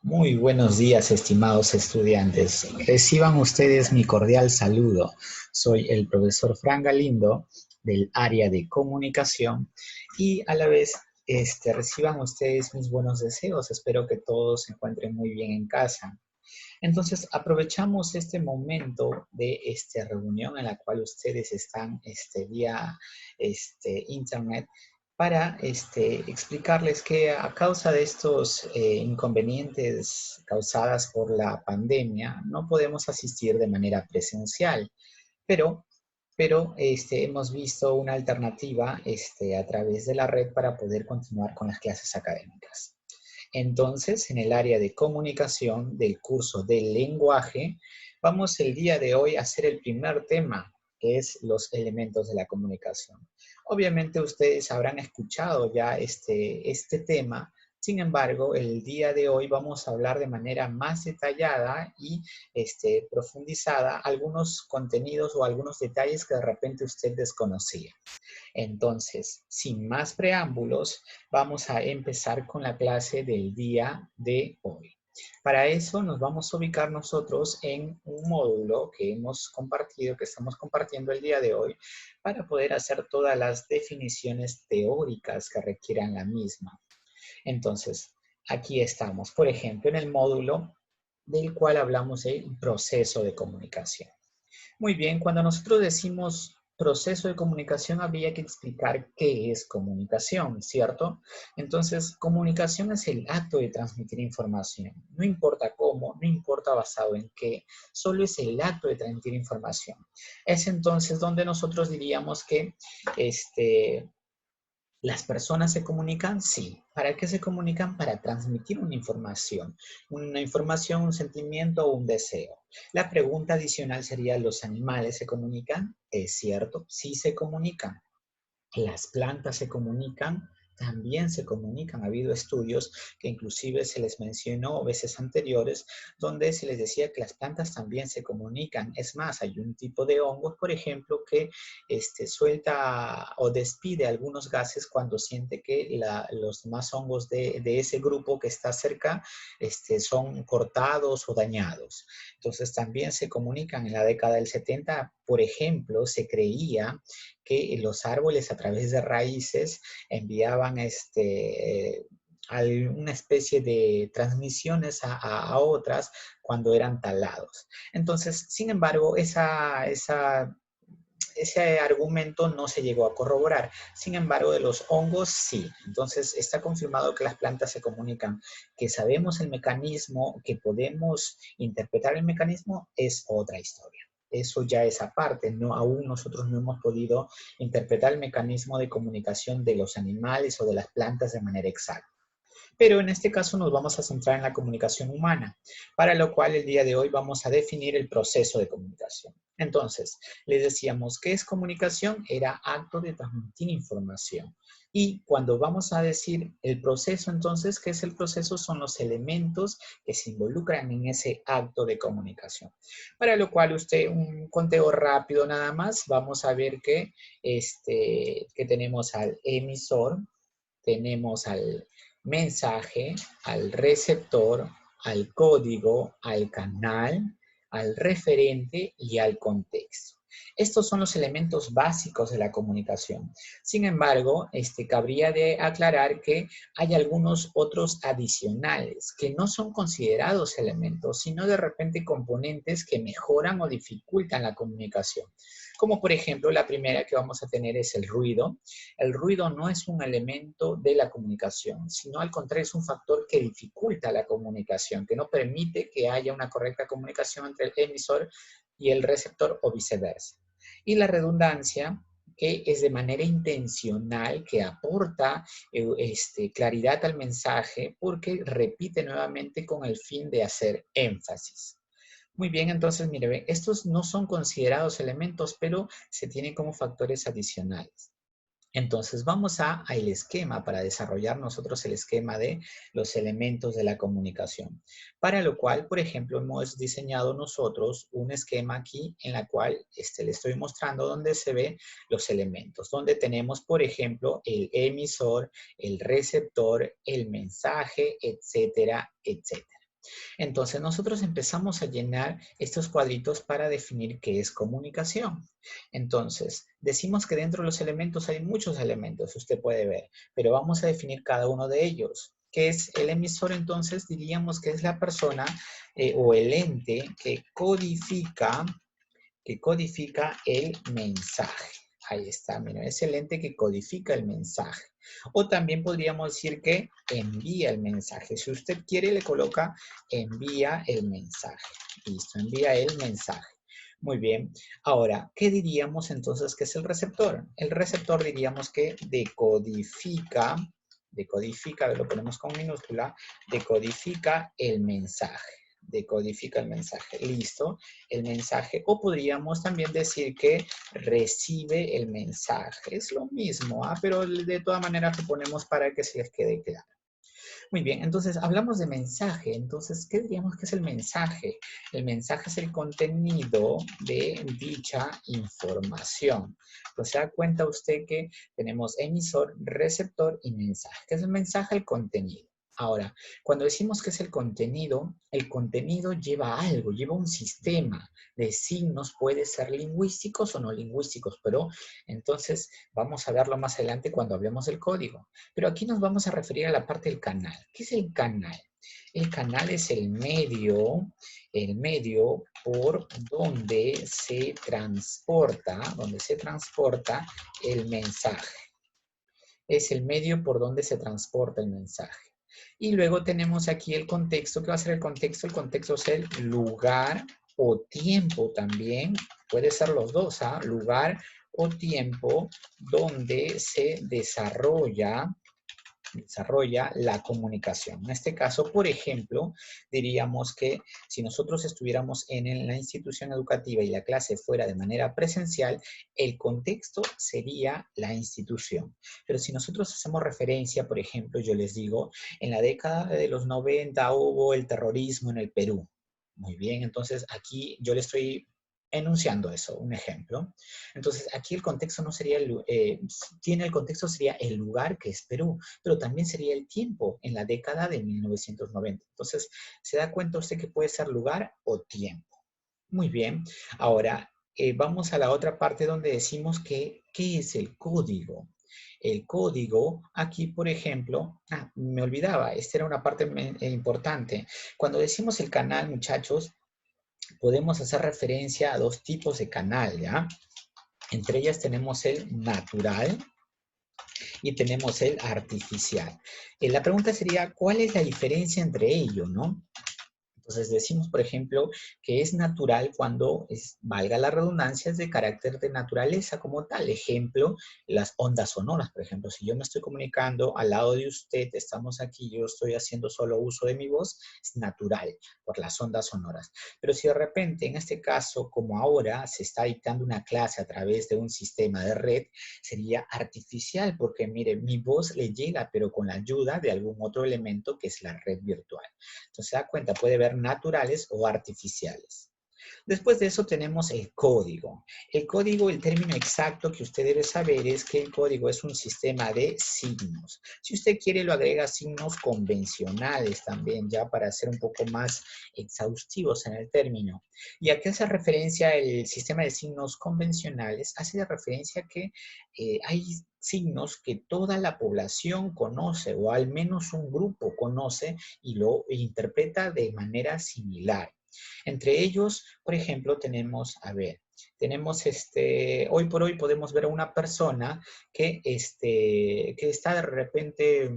Muy buenos días, estimados estudiantes. Reciban ustedes mi cordial saludo. Soy el profesor Fran Galindo del área de comunicación y a la vez reciban ustedes mis buenos deseos. Espero que todos se encuentren muy bien en casa. Entonces, aprovechamos este momento de esta reunión en la cual ustedes están vía internet para explicarles que a causa de estos inconvenientes causadas por la pandemia, no podemos asistir de manera presencial, pero, pero hemos visto una alternativa a través de la red para poder continuar con las clases académicas. Entonces, en el área de comunicación del curso de lenguaje, vamos el día de hoy a hacer el primer tema, que es los elementos de la comunicación. Obviamente ustedes habrán escuchado ya este tema. Sin embargo, el día de hoy vamos a hablar de manera más detallada y profundizada algunos contenidos o algunos detalles que de repente usted desconocía. Entonces, sin más preámbulos, vamos a empezar con la clase del día de hoy. Para eso nos vamos a ubicar nosotros en un módulo que hemos compartido, que estamos compartiendo el día de hoy, para poder hacer todas las definiciones teóricas que requieran la misma. Entonces, aquí estamos, por ejemplo, en el módulo del cual hablamos del proceso de comunicación. Muy bien, cuando nosotros decimos proceso de comunicación, habría que explicar qué es comunicación, ¿cierto? Entonces, comunicación es el acto de transmitir información. No importa cómo, no importa basado en qué, solo es el acto de transmitir información. Es entonces donde nosotros diríamos que ¿las personas se comunican? Sí. ¿Para qué se comunican? Para transmitir una información, un sentimiento o un deseo. La pregunta adicional sería, ¿los animales se comunican? Es cierto, sí se comunican. Las plantas se comunican, también se comunican. Ha habido estudios que inclusive se les mencionó veces anteriores, donde se les decía que las plantas también se comunican. Es más, hay un tipo de hongos, por ejemplo, que suelta o despide algunos gases cuando siente que los demás hongos de ese grupo que está cerca son cortados o dañados. Entonces también se comunican. En la década del 70, por ejemplo, se creía que los árboles a través de raíces enviaban una especie de transmisiones a otras cuando eran talados. Entonces, sin embargo, ese argumento no se llegó a corroborar. Sin embargo, de los hongos sí. Entonces, está confirmado que las plantas se comunican. Que sabemos el mecanismo, que podemos interpretar el mecanismo, es otra historia. Eso ya es aparte. No, aún nosotros no hemos podido interpretar el mecanismo de comunicación de los animales o de las plantas de manera exacta. Pero en este caso nos vamos a centrar en la comunicación humana, para lo cual el día de hoy vamos a definir el proceso de comunicación. Entonces, les decíamos, ¿qué es comunicación? Era acto de transmitir información. Y cuando vamos a decir el proceso, entonces, ¿qué es el proceso? Son los elementos que se involucran en ese acto de comunicación. Para lo cual, usted, un conteo rápido nada más, vamos a ver que tenemos al emisor, tenemos al mensaje, al receptor, al código, al canal, al referente y al contexto. Estos son los elementos básicos de la comunicación. Sin embargo, cabría de aclarar que hay algunos otros adicionales que no son considerados elementos, sino de repente componentes que mejoran o dificultan la comunicación. Como por ejemplo, la primera que vamos a tener es el ruido. El ruido no es un elemento de la comunicación, sino al contrario es un factor que dificulta la comunicación, que no permite que haya una correcta comunicación entre el emisor y el receptor o viceversa. Y la redundancia, que es de manera intencional, que aporta claridad al mensaje porque repite nuevamente con el fin de hacer énfasis. Muy bien, entonces, mire, estos no son considerados elementos, pero se tienen como factores adicionales. Entonces vamos al esquema para desarrollar nosotros el esquema de los elementos de la comunicación. Para lo cual, por ejemplo, hemos diseñado nosotros un esquema aquí en la cual le estoy mostrando donde se ve los elementos, donde tenemos, por ejemplo, el emisor, el receptor, el mensaje, etcétera, etcétera. Entonces nosotros empezamos a llenar estos cuadritos para definir qué es comunicación. Entonces, decimos que dentro de los elementos hay muchos elementos, usted puede ver, pero vamos a definir cada uno de ellos. ¿Qué es el emisor? Entonces diríamos que es la persona o el ente que codifica el mensaje. Ahí está, mira, es el ente que codifica el mensaje. O también podríamos decir que envía el mensaje. Si usted quiere, le coloca envía el mensaje. Listo, envía el mensaje. Muy bien. Ahora, ¿qué diríamos entonces que es el receptor? El receptor diríamos que decodifica, lo ponemos con minúscula, decodifica el mensaje, listo, el mensaje, o podríamos también decir que recibe el mensaje, es lo mismo, pero de todas maneras lo ponemos para que se les quede claro. Muy bien, entonces hablamos de mensaje. Entonces, ¿qué diríamos que es el mensaje? El mensaje es el contenido de dicha información. Pues se da cuenta usted que tenemos emisor, receptor y mensaje. ¿Qué es el mensaje? El contenido. Ahora, cuando decimos que es el contenido lleva algo, lleva un sistema de signos, puede ser lingüísticos o no lingüísticos, pero entonces vamos a verlo más adelante cuando hablemos del código. Pero aquí nos vamos a referir a la parte del canal. ¿Qué es el canal? El canal es el medio por donde se transporta el mensaje. Es el medio por donde se transporta el mensaje. Y luego tenemos aquí el contexto. ¿Qué va a ser el contexto? El contexto es el lugar o tiempo también. Puede ser los dos, lugar o tiempo donde se desarrolla la comunicación. En este caso, por ejemplo, diríamos que si nosotros estuviéramos en la institución educativa y la clase fuera de manera presencial, el contexto sería la institución. Pero si nosotros hacemos referencia, por ejemplo, yo les digo, en la década de los 90 hubo el terrorismo en el Perú. Muy bien, entonces aquí yo le estoy enunciando eso, un ejemplo. Entonces, aquí el contexto no sería, el contexto sería el lugar que es Perú, pero también sería el tiempo en la década de 1990. Entonces, se da cuenta usted que puede ser lugar o tiempo. Muy bien. Ahora, vamos a la otra parte donde decimos que, ¿qué es el código? El código, aquí, por ejemplo, me olvidaba, esta era una parte importante. Cuando decimos el canal, muchachos, podemos hacer referencia a dos tipos de canal, ¿ya? Entre ellas tenemos el natural y tenemos el artificial. La pregunta sería, ¿cuál es la diferencia entre ellos, no? Entonces decimos, por ejemplo, que es natural cuando valga la redundancia, es de carácter de naturaleza como tal. Ejemplo, las ondas sonoras, por ejemplo. Si yo me estoy comunicando al lado de usted, estamos aquí, yo estoy haciendo solo uso de mi voz, es natural por las ondas sonoras. Pero si de repente, en este caso, como ahora se está dictando una clase a través de un sistema de red, sería artificial porque, mire, mi voz le llega, pero con la ayuda de algún otro elemento que es la red virtual. Entonces, se da cuenta, puede ver naturales o artificiales. Después de eso tenemos el código. El código, el término exacto que usted debe saber es que el código es un sistema de signos. Si usted quiere, lo agrega signos convencionales también, ya para ser un poco más exhaustivos en el término. ¿Y a qué hace referencia el sistema de signos convencionales? Hace referencia a que hay signos que toda la población conoce o al menos un grupo conoce y lo interpreta de manera similar. Entre ellos, por ejemplo, tenemos, hoy por hoy podemos ver a una persona que está de repente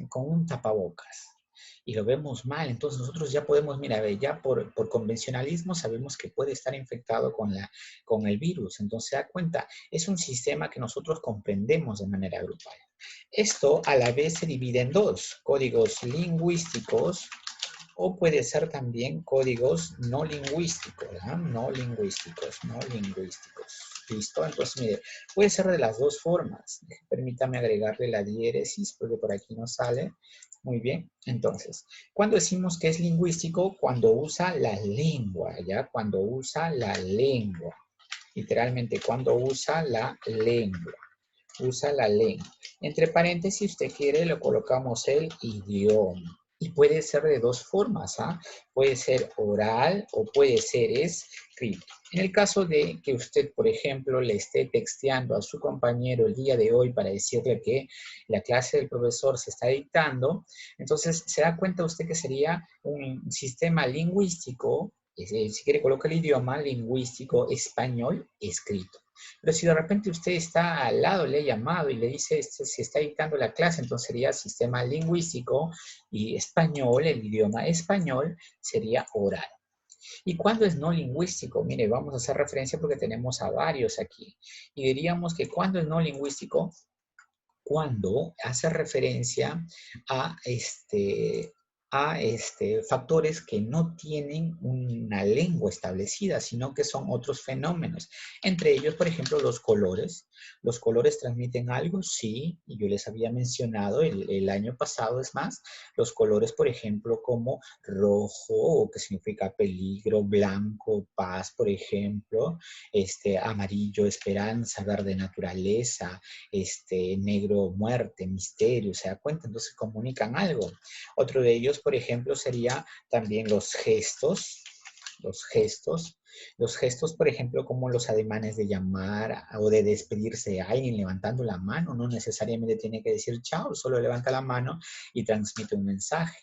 con un tapabocas y lo vemos mal, entonces nosotros ya podemos, mira, ya por convencionalismo sabemos que puede estar infectado con el virus, entonces se da cuenta, es un sistema que nosotros comprendemos de manera grupal. Esto a la vez se divide en dos, códigos lingüísticos o puede ser también códigos no lingüísticos, ¿ah? No lingüísticos. ¿Listo? Entonces, mire, puede ser de las dos formas. Permítame agregarle la diéresis porque por aquí no sale. Muy bien. Entonces, cuando decimos que es lingüístico, cuando usa la lengua, ¿ya? Cuando usa la lengua. Literalmente, cuando usa la lengua. Usa la lengua. Entre paréntesis, si usted quiere, lo colocamos el idioma. Y puede ser de dos formas, ¿ah? Puede ser oral o puede ser escrito. En el caso de que usted, por ejemplo, le esté texteando a su compañero el día de hoy para decirle que la clase del profesor se está dictando, entonces se da cuenta usted que sería un sistema lingüístico, si quiere colocar el idioma lingüístico español escrito. Pero si de repente usted está al lado, le ha llamado y le dice se está dictando la clase, entonces sería sistema lingüístico y español, el idioma español, sería oral. ¿Y cuándo es no lingüístico? Mire, vamos a hacer referencia porque tenemos a varios aquí. Y diríamos que cuando es no lingüístico, cuando hace referencia a factores que no tienen una lengua establecida, sino que son otros fenómenos. Entre ellos, por ejemplo, los colores. ¿Los colores transmiten algo? Sí, y yo les había mencionado el año pasado, es más, los colores, por ejemplo, como rojo, que significa peligro, blanco, paz, por ejemplo, amarillo, esperanza, verde, naturaleza, negro, muerte, misterio, ¿se da cuenta? Entonces comunican algo. Otro de ellos, por ejemplo, sería también los gestos, los gestos. Los gestos, por ejemplo, como los ademanes de llamar o de despedirse de alguien levantando la mano, no necesariamente tiene que decir chao, solo levanta la mano y transmite un mensaje.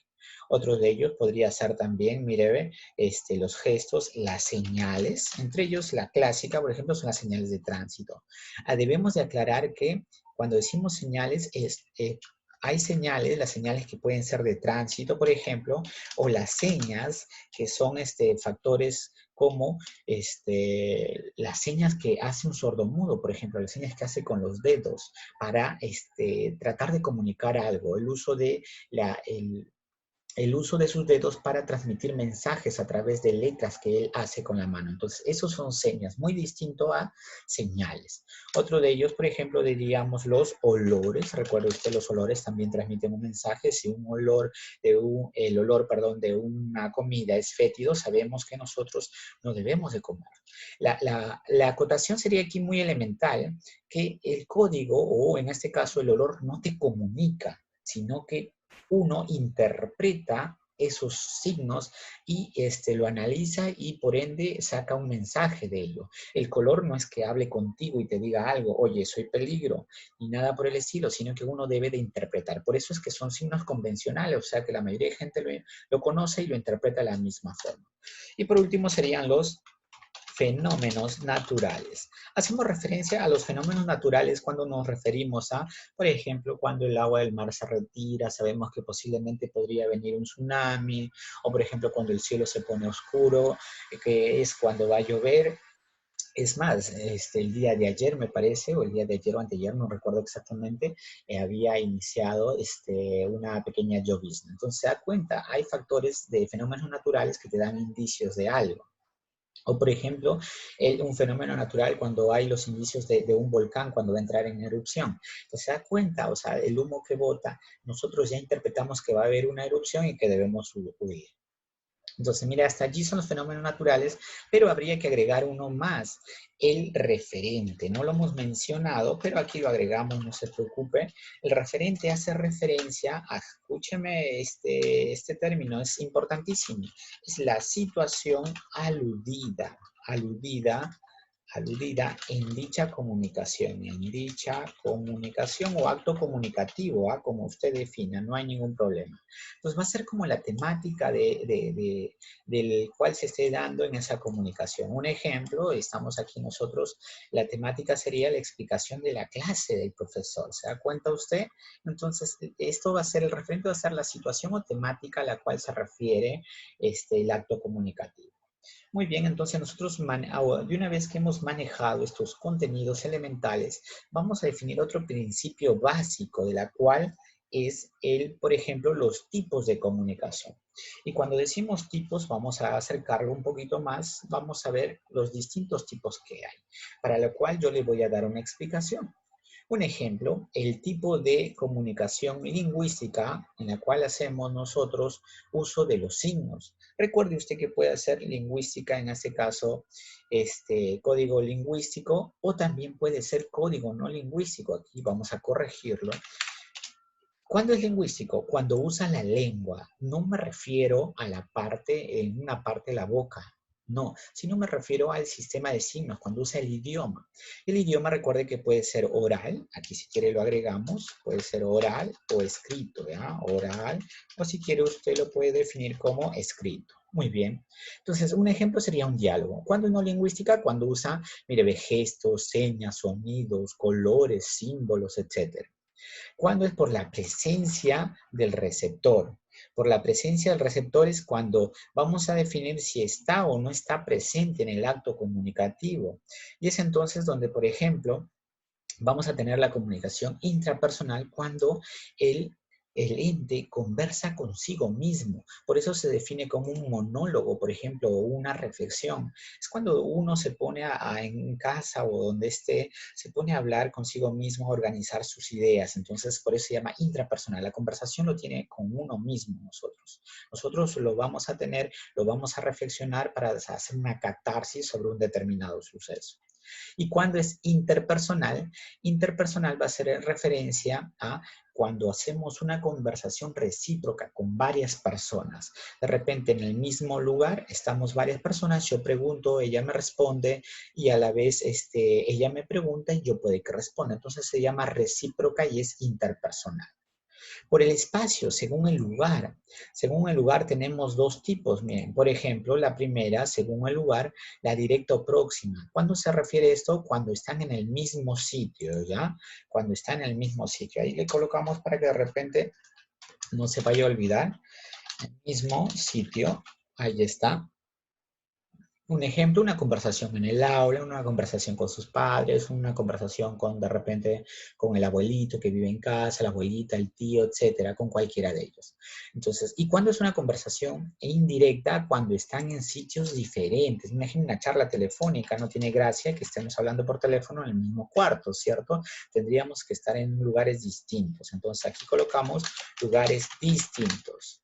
Otro de ellos podría ser también, mire, los gestos, las señales, entre ellos la clásica, por ejemplo, son las señales de tránsito. Debemos de aclarar que cuando decimos señales, hay señales, las señales que pueden ser de tránsito, por ejemplo, o las señas que son factores como las señas que hace un sordomudo, por ejemplo, las señas que hace con los dedos para tratar de comunicar algo, el uso de el uso de sus dedos para transmitir mensajes a través de letras que él hace con la mano. Entonces, esos son señas, muy distinto a señales. Otro de ellos, por ejemplo, diríamos los olores. Recuerde usted, los olores también transmiten un mensaje. Si el olor, perdón, de una comida es fétido, sabemos que nosotros no debemos de comer. La acotación sería aquí muy elemental, que el código, o en este caso el olor, no te comunica, sino que uno interpreta esos signos y lo analiza y por ende saca un mensaje de ello. El color no es que hable contigo y te diga algo, oye, soy peligro, ni nada por el estilo, sino que uno debe de interpretar. Por eso es que son signos convencionales, o sea que la mayoría de gente lo conoce y lo interpreta de la misma forma. Y por último serían los fenómenos naturales. Hacemos referencia a los fenómenos naturales cuando nos referimos a, por ejemplo, cuando el agua del mar se retira, sabemos que posiblemente podría venir un tsunami, o por ejemplo, cuando el cielo se pone oscuro, que es cuando va a llover. Es más, el día de ayer me parece, o el día de ayer o anteayer, no recuerdo exactamente, había iniciado una pequeña llovizna. Entonces se da cuenta, hay factores de fenómenos naturales que te dan indicios de algo. O, por ejemplo, un fenómeno natural cuando hay los indicios de un volcán cuando va a entrar en erupción. Entonces, se da cuenta, o sea, el humo que bota, nosotros ya interpretamos que va a haber una erupción y que debemos huir. Entonces, mira, hasta allí son los fenómenos naturales, pero habría que agregar uno más, el referente. No lo hemos mencionado, pero aquí lo agregamos, no se preocupe. El referente hace referencia a, escúcheme, este término es importantísimo, es la situación aludida en dicha comunicación o acto comunicativo, como usted defina, no hay ningún problema. Entonces va a ser como la temática del cual se esté dando en esa comunicación. Un ejemplo, estamos aquí nosotros, la temática sería la explicación de la clase del profesor, ¿se da cuenta usted? Entonces, esto va a ser, el referente va a ser la situación o temática a la cual se refiere el acto comunicativo. Muy bien, entonces nosotros, de una vez que hemos manejado estos contenidos elementales, vamos a definir otro principio básico de la cual es por ejemplo, los tipos de comunicación. Y cuando decimos tipos, vamos a acercarlo un poquito más, vamos a ver los distintos tipos que hay, para lo cual yo le voy a dar una explicación. Un ejemplo, el tipo de comunicación lingüística en la cual hacemos nosotros uso de los signos. Recuerde usted que puede hacer lingüística, en este caso, código lingüístico, o también puede ser código no lingüístico. Aquí vamos a corregirlo. ¿Cuándo es lingüístico? Cuando usa la lengua. No me refiero a la parte, en una parte de la boca. No, sino me refiero al sistema de signos, cuando usa el idioma. El idioma, recuerde que puede ser oral, aquí si quiere lo agregamos, puede ser oral o escrito, ¿ya? Oral, o si quiere usted lo puede definir como escrito. Muy bien. Entonces, un ejemplo sería un diálogo. ¿Cuándo es no lingüística? Cuando usa, mire, ve gestos, señas, sonidos, colores, símbolos, etcétera. ¿Cuándo es por la presencia del receptor? Por la presencia del receptor es cuando vamos a definir si está o no está presente en el acto comunicativo. Y es entonces donde, por ejemplo, vamos a tener la comunicación intrapersonal cuando el, el ente conversa consigo mismo. Por eso se define como un monólogo, por ejemplo, o una reflexión. Es cuando uno se pone en casa o donde esté, se pone a hablar consigo mismo, a organizar sus ideas. Entonces, por eso se llama intrapersonal. La conversación lo tiene con uno mismo nosotros. Nosotros lo vamos a tener, lo vamos a reflexionar para hacer una catarsis sobre un determinado suceso. Y cuando es interpersonal, interpersonal va a ser en referencia a cuando hacemos una conversación recíproca con varias personas. De repente en el mismo lugar estamos varias personas, yo pregunto, ella me responde y a la vez ella me pregunta y yo puedo que responda. Entonces se llama recíproca y es interpersonal. Por el espacio, según el lugar. Según el lugar tenemos dos tipos. Miren, por ejemplo, la primera, según el lugar, la directa o próxima. ¿Cuándo se refiere esto? Cuando están en el mismo sitio, ¿ya? Cuando están en el mismo sitio. Ahí le colocamos para que de repente no se vaya a olvidar. El mismo sitio, ahí está. Un ejemplo, una conversación en el aula, una conversación con sus padres, una conversación con, de repente, con el abuelito que vive en casa, la abuelita, el tío, etcétera, con cualquiera de ellos. Entonces, ¿y cuándo es una conversación indirecta? Cuando están en sitios diferentes. Imaginen una charla telefónica, no tiene gracia que estemos hablando por teléfono en el mismo cuarto, ¿cierto? Tendríamos que estar en lugares distintos. Entonces, aquí colocamos lugares distintos.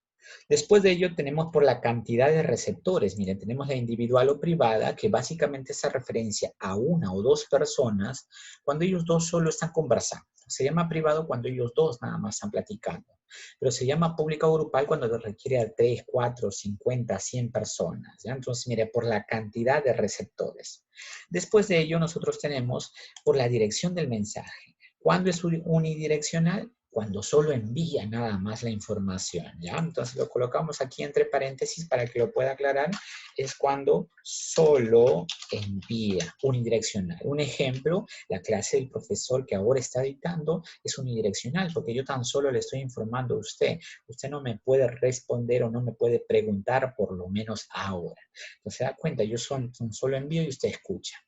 Después de ello tenemos por la cantidad de receptores. Miren, tenemos la individual o privada, que básicamente se referencia a una o dos personas cuando ellos dos solo están conversando. Se llama privado cuando ellos dos nada más están platicando. Pero se llama pública o grupal cuando requiere a 3, 4, 50, 100 personas. ¿Ya? Entonces, mire, por la cantidad de receptores. Después de ello, nosotros tenemos por la dirección del mensaje. ¿Cuándo es unidireccional? Cuando solo envía nada más la información, ¿ya? Entonces lo colocamos aquí entre paréntesis para que lo pueda aclarar, es cuando solo envía, unidireccional. Un ejemplo, la clase del profesor que ahora está dictando es unidireccional, porque yo tan solo le estoy informando a usted. Usted no me puede responder o no me puede preguntar, por lo menos ahora. Entonces se da cuenta, yo solo envío y usted escucha.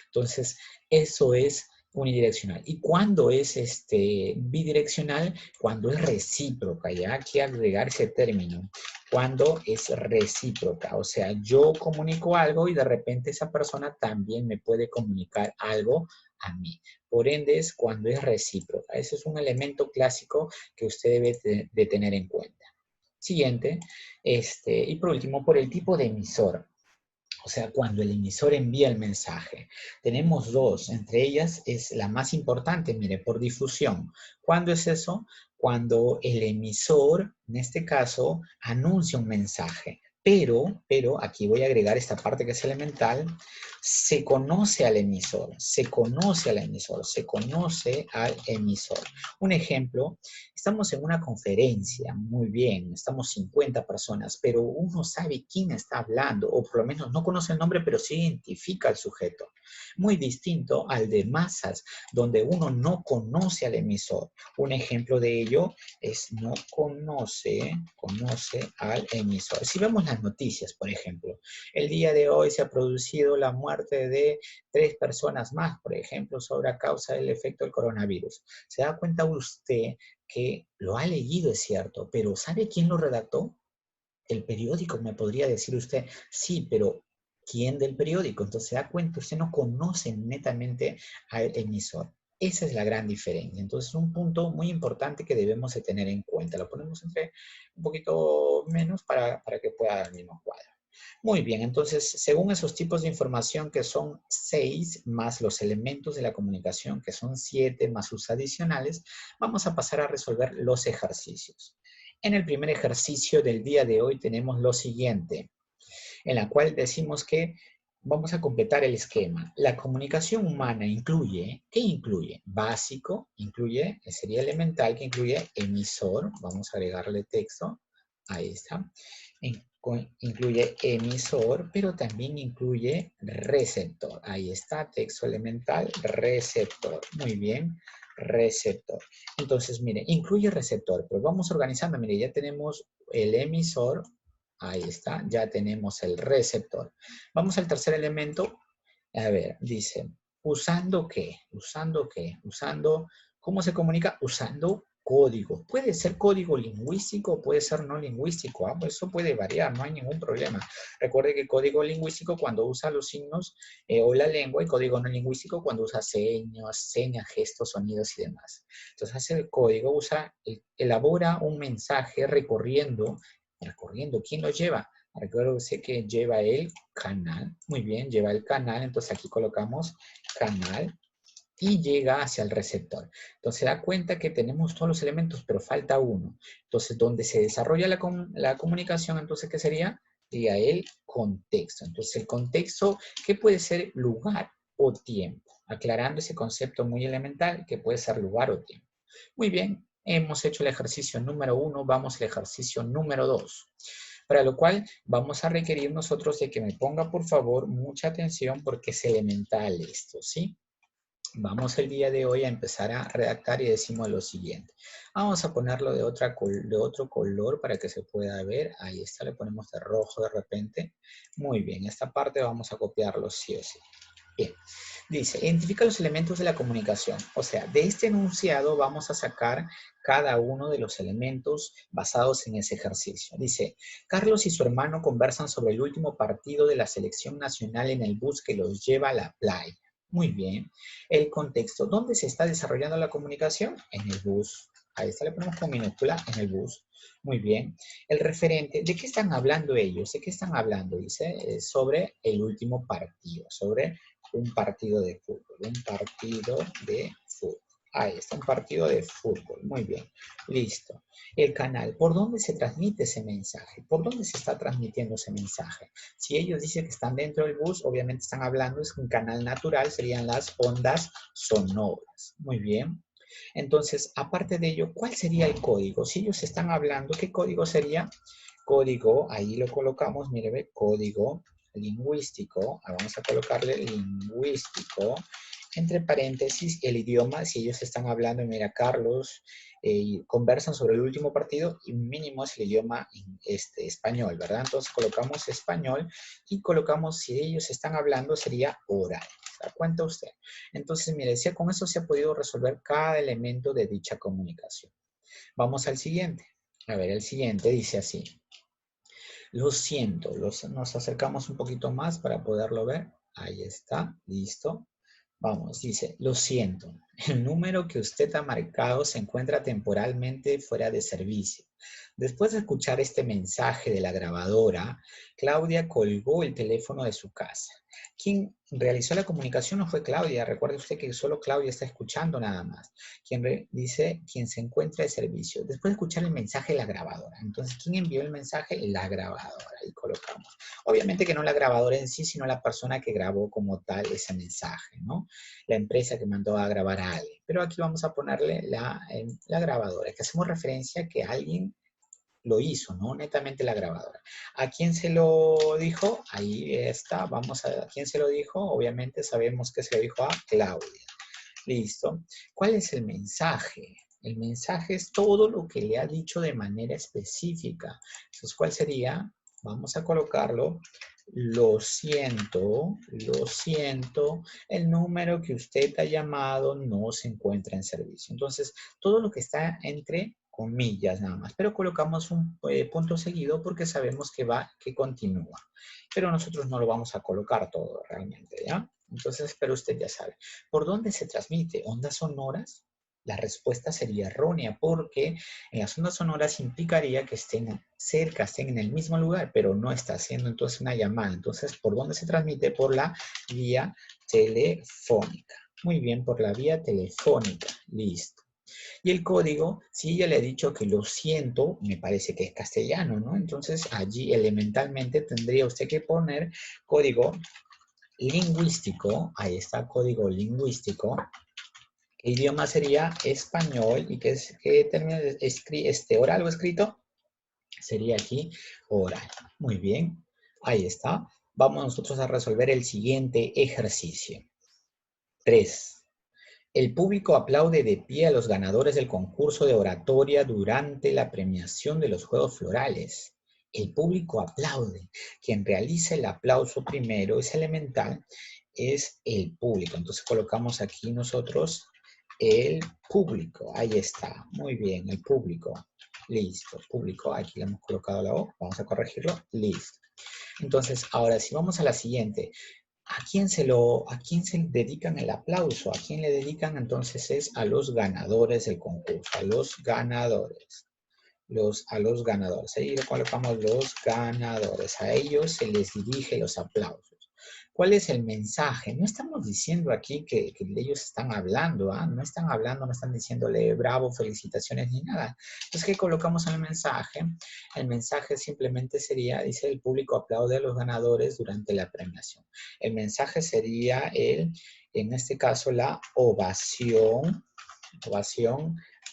Entonces, eso es unidireccional. ¿Y cuándo es bidireccional? Cuando es recíproca, ya hay que agregar ese término. Cuando es recíproca, o sea, yo comunico algo y de repente esa persona también me puede comunicar algo a mí. Por ende, es cuando es recíproca. Ese es un elemento clásico que usted debe de tener en cuenta. Siguiente, y por último, por el tipo de emisor. O sea, cuando el emisor envía el mensaje. Tenemos dos, entre ellas es la más importante, mire, por difusión. ¿Cuándo es eso? Cuando el emisor, en este caso, anuncia un mensaje. Pero, aquí voy a agregar esta parte que es elemental, se conoce al emisor, se conoce al emisor, se conoce al emisor. Un ejemplo, estamos en una conferencia, muy bien, estamos 50 personas, pero uno sabe quién está hablando, o por lo menos no conoce el nombre, pero sí identifica al sujeto. Muy distinto al de masas, donde uno no conoce al emisor. Un ejemplo de ello es no conoce al emisor. Si vemos las noticias, por ejemplo, el día de hoy se ha producido la muerte de 3 personas más, por ejemplo, sobre a causa del efecto del coronavirus. ¿Se da cuenta usted que lo ha leído, es cierto, pero ¿sabe quién lo redactó? El periódico, me podría decir usted, sí, pero ¿quién del periódico? Entonces se da cuenta, usted no conoce netamente al emisor. Esa es la gran diferencia. Entonces, un punto muy importante que debemos de tener en cuenta. Lo ponemos entre un poquito menos para que pueda dar el mismo cuadro. Muy bien, entonces, según esos tipos de información que son 6, más los elementos de la comunicación que son 7, más sus adicionales, vamos a pasar a resolver los ejercicios. En el primer ejercicio del día de hoy tenemos lo siguiente, en la cual decimos que vamos a completar el esquema. La comunicación humana incluye, ¿qué incluye? Básico, incluye, sería elemental, que incluye emisor, vamos a agregarle texto, ahí está. Incluye emisor, pero también incluye receptor. Ahí está, texto elemental, receptor. Muy bien, receptor. Entonces, mire, incluye receptor, pero vamos organizando. Mire, ya tenemos el emisor, ahí está, ya tenemos el receptor. Vamos al tercer elemento. A ver, dice, ¿usando qué? ¿Usando qué? Usando, ¿cómo se comunica? Usando código. Puede ser código lingüístico, puede ser no lingüístico. Pues eso puede variar, no hay ningún problema. Recuerde que código lingüístico cuando usa los signos o la lengua y código no lingüístico cuando usa señas, gestos, sonidos y demás. Entonces hace el código, elabora un mensaje recorriendo. ¿Quién lo lleva? Recuerde que lleva el canal. Muy bien, lleva el canal. Entonces aquí colocamos canal y llega hacia el receptor. Entonces se da cuenta que tenemos todos los elementos, pero falta uno. Entonces, donde se desarrolla la comunicación, entonces, ¿qué sería? Sería el contexto. Entonces, el contexto, ¿qué puede ser lugar o tiempo? Aclarando ese concepto muy elemental, que puede ser lugar o tiempo. Muy bien, hemos hecho el ejercicio número 1, vamos al ejercicio número 2. Para lo cual vamos a requerir nosotros de que me ponga por favor mucha atención porque es elemental esto, ¿sí? Vamos el día de hoy a empezar a redactar y decimos lo siguiente. Vamos a ponerlo de otro color para que se pueda ver. Ahí está, le ponemos de rojo de repente. Muy bien, esta parte vamos a copiarlo sí o sí. Bien, dice, identifica los elementos de la comunicación. O sea, de este enunciado vamos a sacar cada uno de los elementos basados en ese ejercicio. Dice, Carlos y su hermano conversan sobre el último partido de la selección nacional en el bus que los lleva a la playa. Muy bien. El contexto. ¿Dónde se está desarrollando la comunicación? En el bus. Ahí está, le ponemos con minúscula, en el bus. Muy bien. El referente. ¿De qué están hablando ellos? ¿De qué están hablando? Dice, sobre el último partido, sobre un partido de fútbol. Un partido de fútbol. Ahí está, un partido de fútbol. Muy bien. Listo. El canal. ¿Por dónde se transmite ese mensaje? ¿Por dónde se está transmitiendo ese mensaje? Si ellos dicen que están dentro del bus, obviamente están hablando, es un canal natural, serían las ondas sonoras. Muy bien. Entonces, aparte de ello, ¿cuál sería el código? Si ellos están hablando, ¿qué código sería? Código, ahí lo colocamos, mire, ve, código lingüístico. Vamos a colocarle lingüístico. Entre paréntesis, el idioma, si ellos están hablando, mira, Carlos, conversan sobre el último partido y mínimo es el idioma español, ¿verdad? Entonces colocamos español y colocamos, si ellos están hablando, sería oral. ¿Se da cuenta usted? Entonces, mire, decía, con eso se ha podido resolver cada elemento de dicha comunicación. Vamos al siguiente. A ver, el siguiente dice así. Lo siento, nos acercamos un poquito más para poderlo ver. Ahí está, listo. Vamos, dice, lo siento, el número que usted ha marcado se encuentra temporalmente fuera de servicio. Después de escuchar este mensaje de la grabadora, Claudia colgó el teléfono de su casa. Quien realizó la comunicación no fue Claudia, recuerde usted que solo Claudia está escuchando nada más. Dice, quien se encuentra de servicio. Después de escuchar el mensaje de la grabadora. Entonces, ¿quién envió el mensaje? La grabadora, ahí colocamos. Obviamente que no la grabadora en sí, sino la persona que grabó como tal ese mensaje, ¿no? La empresa que mandó a grabar a alguien. Pero aquí vamos a ponerle la grabadora, que hacemos referencia a que alguien lo hizo, no netamente la grabadora. ¿A quién se lo dijo? Ahí está, vamos a quién se lo dijo. Obviamente sabemos que se lo dijo a Claudia. Listo. ¿Cuál es el mensaje? El mensaje es todo lo que le ha dicho de manera específica. Entonces, ¿cuál sería? Vamos a colocarlo. Lo siento, el número que usted ha llamado no se encuentra en servicio. Entonces, todo lo que está entre comillas nada más, pero colocamos un punto seguido porque sabemos que continúa. Pero nosotros no lo vamos a colocar todo realmente, ¿ya? Entonces, pero usted ya sabe. ¿Por dónde se transmite? ¿Ondas sonoras? La respuesta sería errónea porque en las ondas sonoras implicaría que estén cerca, estén en el mismo lugar, pero no está haciendo entonces una llamada. Entonces, ¿por dónde se transmite? Por la vía telefónica. Muy bien, por la vía telefónica. Listo. Y el código, si ya le he dicho que lo siento, me parece que es castellano, ¿no? Entonces, allí elementalmente tendría usted que poner código lingüístico. Ahí está, código lingüístico. ¿Qué idioma sería? Español. ¿Y qué término oral o escrito? Sería aquí oral. Muy bien. Ahí está. Vamos nosotros a resolver el siguiente ejercicio. 3. El público aplaude de pie a los ganadores del concurso de oratoria durante la premiación de los Juegos Florales. El público aplaude. Quien realiza el aplauso primero es elemental, es el público. Entonces colocamos aquí nosotros el público. Ahí está. Muy bien, el público. Listo, público. Aquí le hemos colocado la O. Vamos a corregirlo. Listo. Entonces, ahora si vamos a la siguiente. ¿A quién se dedican el aplauso? ¿A quién le dedican? Entonces es a los ganadores del concurso, a los ganadores. A los ganadores. Ahí le colocamos los ganadores. A ellos se les dirige los aplausos. ¿Cuál es el mensaje? No estamos diciendo aquí que ellos están hablando, ¿ah? No están hablando, no están diciéndole bravo, felicitaciones ni nada. Entonces, ¿qué colocamos en el mensaje? El mensaje simplemente sería, dice, el público aplaude a los ganadores durante la premiación. El mensaje sería en este caso, la ovación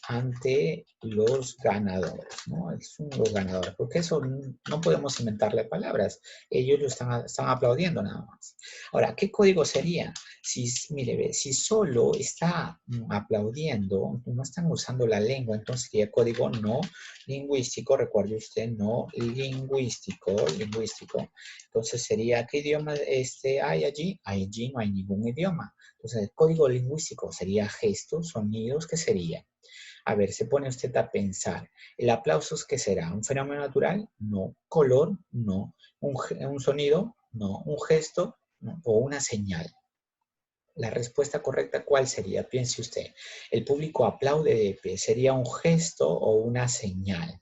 ante los ganadores, ¿no? Son los ganadores, porque eso no podemos inventarle palabras. Ellos lo están aplaudiendo nada más. Ahora, ¿qué código sería? Mire, ve, si solo está aplaudiendo, no están usando la lengua, entonces sería código no lingüístico, recuerde usted, no lingüístico. Entonces sería, ¿qué idioma hay allí? Allí no hay ningún idioma. Entonces, el código lingüístico sería gestos, sonidos, ¿qué sería? A ver, se pone usted a pensar. ¿El aplauso qué será? ¿Un fenómeno natural? No. ¿Color? No. ¿Un sonido? No. ¿Un gesto? No. ¿O una señal? La respuesta correcta, ¿cuál sería? Piense usted. El público aplaude de pie. ¿Sería un gesto o una señal?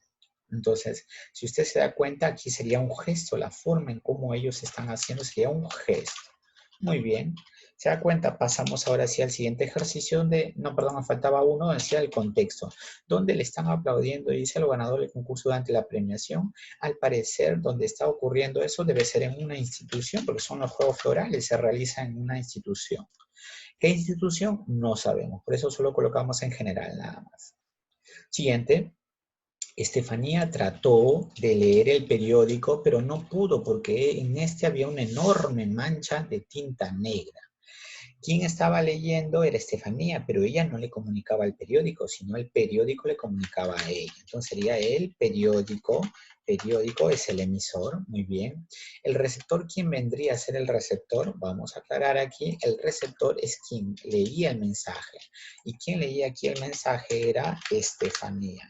Entonces, si usted se da cuenta, aquí sería un gesto. La forma en cómo ellos están haciendo sería un gesto. Muy bien. ¿Se da cuenta? Pasamos ahora sí al siguiente ejercicio donde, no, perdón, me faltaba uno, decía el contexto, donde le están aplaudiendo y dice el ganador del concurso durante la premiación. Al parecer, donde está ocurriendo eso debe ser en una institución, porque son los Juegos Florales, se realizan en una institución. ¿Qué institución? No sabemos, por eso solo colocamos en general nada más. Siguiente. Estefanía trató de leer el periódico, pero no pudo porque en este había una enorme mancha de tinta negra. Quien estaba leyendo era Estefanía, pero ella no le comunicaba al periódico, sino el periódico le comunicaba a ella. Entonces sería el periódico es el emisor, muy bien. El receptor, ¿quién vendría a ser el receptor? Vamos a aclarar aquí, el receptor es quien leía el mensaje. Y quien leía aquí el mensaje era Estefanía.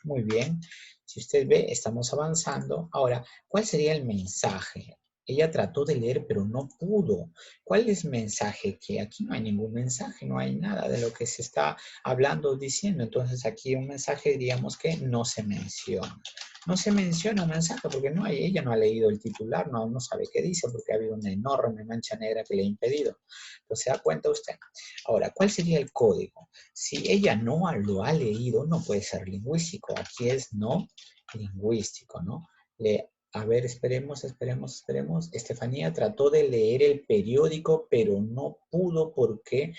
Muy bien. Si usted ve, estamos avanzando. Ahora, ¿cuál sería el mensaje? Ella trató de leer, pero no pudo. ¿Cuál es el mensaje? Que aquí no hay ningún mensaje, no hay nada de lo que se está hablando o diciendo. Entonces aquí un mensaje diríamos que no se menciona. No se menciona un mensaje porque ella no ha leído el titular, no sabe qué dice porque ha habido una enorme mancha negra que le ha impedido. Entonces se da cuenta usted. Ahora, ¿cuál sería el código? Si ella no lo ha leído, no puede ser lingüístico. Aquí es no lingüístico, ¿no? A ver, esperemos. Estefanía trató de leer el periódico, pero no pudo porque